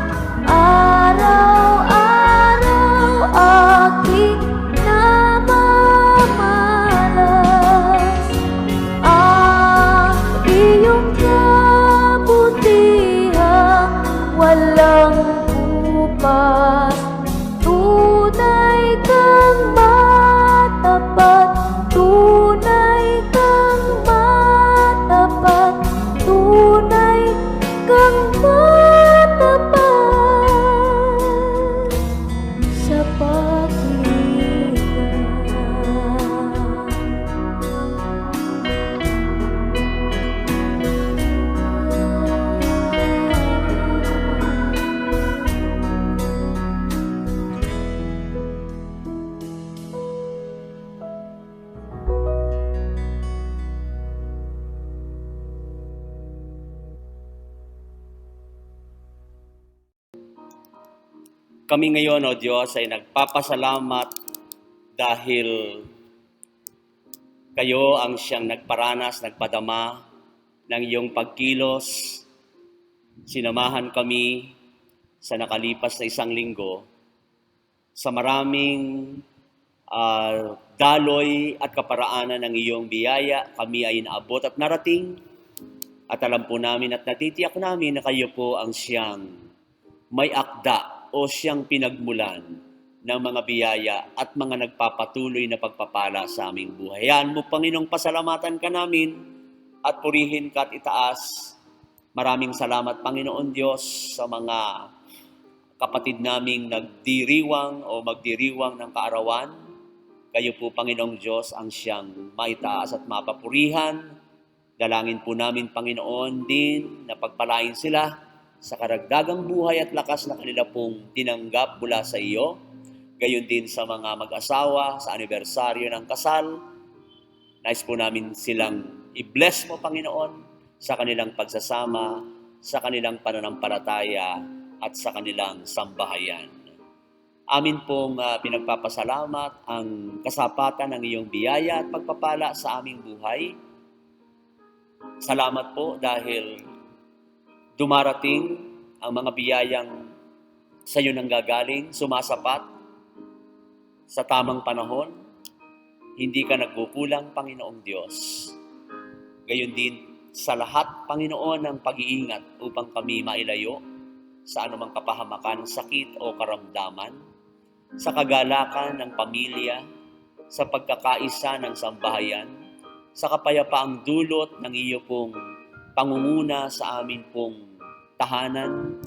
Araw-araw aking namamalas ang iyong kabutihang walang bukas. Tunay kang matapat, tunay kang matapat, tunay kang matapat sa paglingap. Kami ngayon, O Diyos, ay nagpapasalamat dahil kayo ang siyang nagparanas, nagpadama ng iyong pagkilos. Sinamahan kami sa nakalipas na isang linggo sa maraming daloy at kaparaanan ng iyong biyaya. Kami ay naabot at narating at alam po namin at natitiyak namin na kayo po ang siyang may akda o siyang pinagmulan ng mga biyaya at mga nagpapatuloy na pagpapala sa aming buhay. Yan mo, Panginoong, pasalamatan ka namin at purihin ka at itaas. Maraming salamat, Panginoon Diyos, sa mga kapatid naming nagdiriwang o magdiriwang ng kaarawan. Kayo po, Panginoong Diyos, ang siyang maitaas at mapapurihan. Dalangin po namin, Panginoon, din na pagpalain sila sa karagdagang buhay at lakas na kanila pong tinanggap mula sa iyo. Gayon din sa mga mag-asawa sa anibersaryo ng kasal. Nais po namin silang i-bless mo, Panginoon, sa kanilang pagsasama, sa kanilang pananampalataya at sa kanilang sambahayan. Amin pong pinagpapasalamat ang kasapatan ng iyong biyaya at pagpapala sa aming buhay. Salamat po dahil dumarating ang mga biyayang sa iyo nang gagaling, sumasapat sa tamang panahon. Hindi ka nagkukulang, Panginoong Diyos. Gayon din sa lahat, Panginoon, ng pag-iingat upang kami mailayo sa anumang kapahamakan, sakit o karamdaman, sa kagalakan ng pamilya, sa pagkakaisa ng sambahayan, sa kapayapaang dulot ng iyo pong pangunguna sa amin pong tahanan.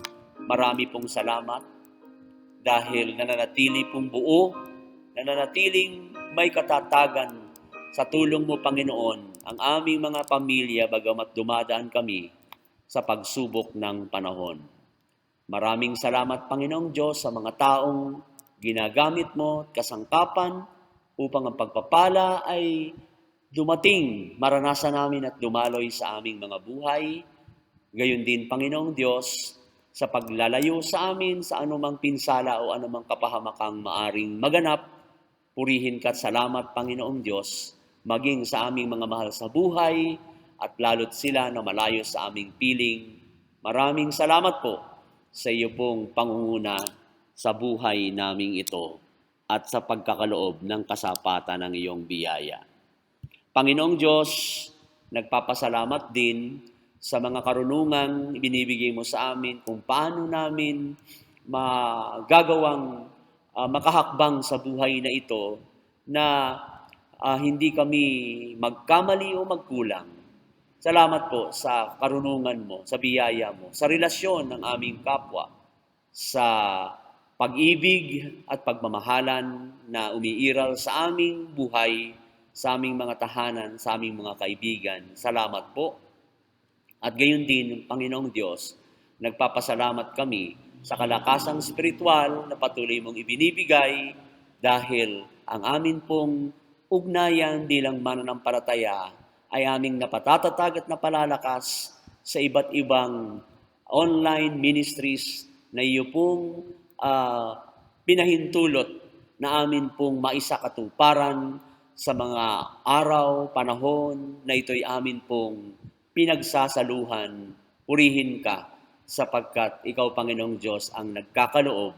Marami pong salamat dahil nananatili pong buo, nananatiling may katatagan sa tulong mo, Panginoon, ang aming mga pamilya bagamat dumadaan kami sa pagsubok ng panahon. Maraming salamat, Panginoong Diyos, sa mga taong ginagamit mo at kasangkapan upang ang pagpapala ay dumating, maranasan namin at dumaloy sa aming mga buhay. Gayon din, Panginoong Diyos, sa paglalayo sa amin sa anumang pinsala o anumang kapahamakang maaring maganap, purihin ka at salamat, Panginoong Diyos, maging sa aming mga mahal sa buhay at lalo't sila na malayo sa aming piling. Maraming salamat po sa iyo pong pangunguna sa buhay naming ito at sa pagkakaloob ng kasapatan ng iyong biyaya. Panginoong Diyos, nagpapasalamat din sa mga karunungan ibinibigay mo sa amin kung paano namin magagawang makahakbang sa buhay na ito na hindi kami magkamali o magkulang. Salamat po sa karunungan mo, sa biyaya mo, sa relasyon ng aming kapwa, sa pag-ibig at pagmamahalan na umiiral sa aming buhay, sa aming mga tahanan, sa aming mga kaibigan. Salamat po. At gayon din, Panginoong Diyos, nagpapasalamat kami sa kalakasang spiritual na patuloy mong ibinibigay dahil ang amin pong ugnayan bilang mananampalataya ay aming napatatatag at napalalakas sa iba't ibang online ministries na iyo pong pinahintulot na amin pong maisakatuparan sa mga araw, panahon na ito'y amin pong pinagsasaluhan. Purihin ka sapagkat ikaw, Panginoong Diyos, ang nagkakaloob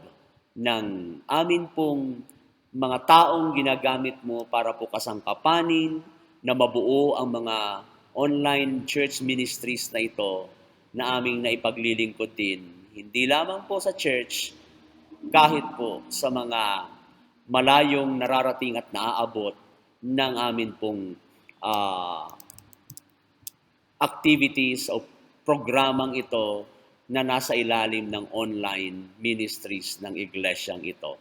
ng amin pong mga taong ginagamit mo para po kasangkapanin na mabuo ang mga online church ministries na ito na aming naipaglilingkod din. Hindi lamang po sa church, kahit po sa mga malayong nararating at naaabot ng amin pong activities o programang ito na nasa ilalim ng online ministries ng iglesyang ito.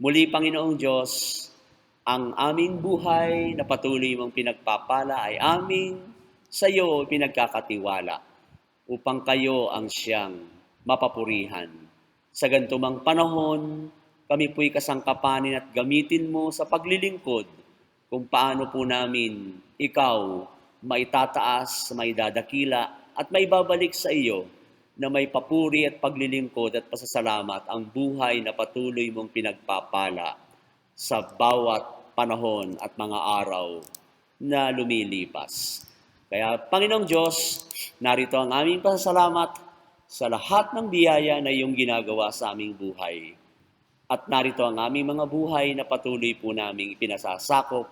Muli, Panginoong Diyos, ang aming buhay na patuloy mong pinagpapala ay aming sa iyo pinagkakatiwala upang kayo ang siyang mapapurihan. Sa ganitong panahon, kami po'y kasangkapanin at gamitin mo sa paglilingkod kung paano po namin ikaw maitataas, maidadakila at maibabalik sa iyo na may papuri at paglilingkod at pasasalamat ang buhay na patuloy mong pinagpapala sa bawat panahon at mga araw na lumilipas. Kaya, Panginoong Diyos, narito ang aming pasasalamat sa lahat ng biyaya na iyong ginagawa sa aming buhay. At narito ang aming mga buhay na patuloy po naming ipinasasakop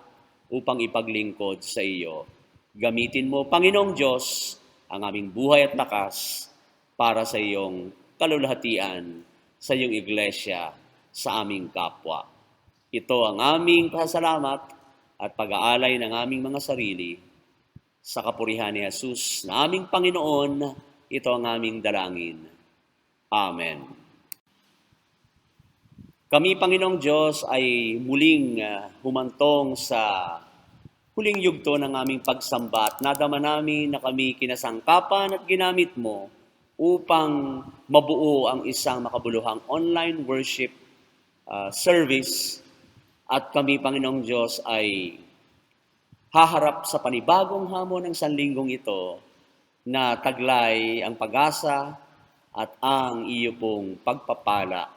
upang ipaglingkod sa iyo. Gamitin mo, Panginoong Diyos, ang aming buhay at lakas para sa iyong kalulahatian, sa iyong iglesia, sa aming kapwa. Ito ang aming pasasalamat at pag-aalay ng aming mga sarili sa kapurihan ni Jesus na aming Panginoon. Ito ang aming dalangin. Amen. Kami, Panginoong Diyos, ay muling humantong sa huling yugto ng aming pagsamba at nadama namin na kami kinasangkapan at ginamit mo upang mabuo ang isang makabuluhang online worship service. At kami, Panginoong Diyos, ay haharap sa panibagong hamon ng sanlinggong ito na taglay ang pag-asa at ang iyo pong pagpapala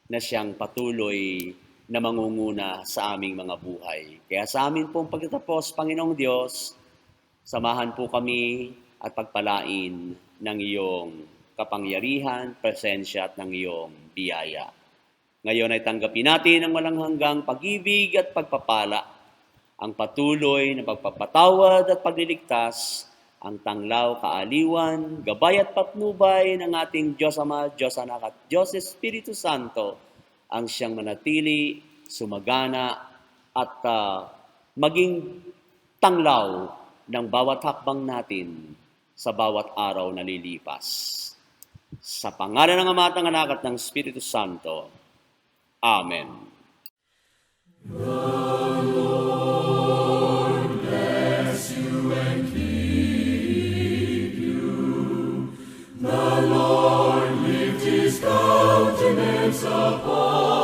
na siyang patuloy na mangunguna sa aming mga buhay. Kaya sa amin pong pagtatapos, Panginoong Diyos, samahan po kami at pagpalain ng iyong kapangyarihan, presensya at ng iyong biyaya. Ngayon ay tanggapin natin ang walang hanggang pag-ibig at pagpapala, ang patuloy na pagpapatawad at pagliligtas, ang tanglaw, kaaliwan, gabay at patnubay ng ating Diyos Ama, Diyos Anak at Diyos Espiritu Santo, ang siyang manatili, sumagana at maging tanglaw ng bawat hakbang natin sa bawat araw na lilipas. Sa pangalan ng Ama at ng Anak at ng Espiritu Santo. Amen. The Lord lift his countenance upon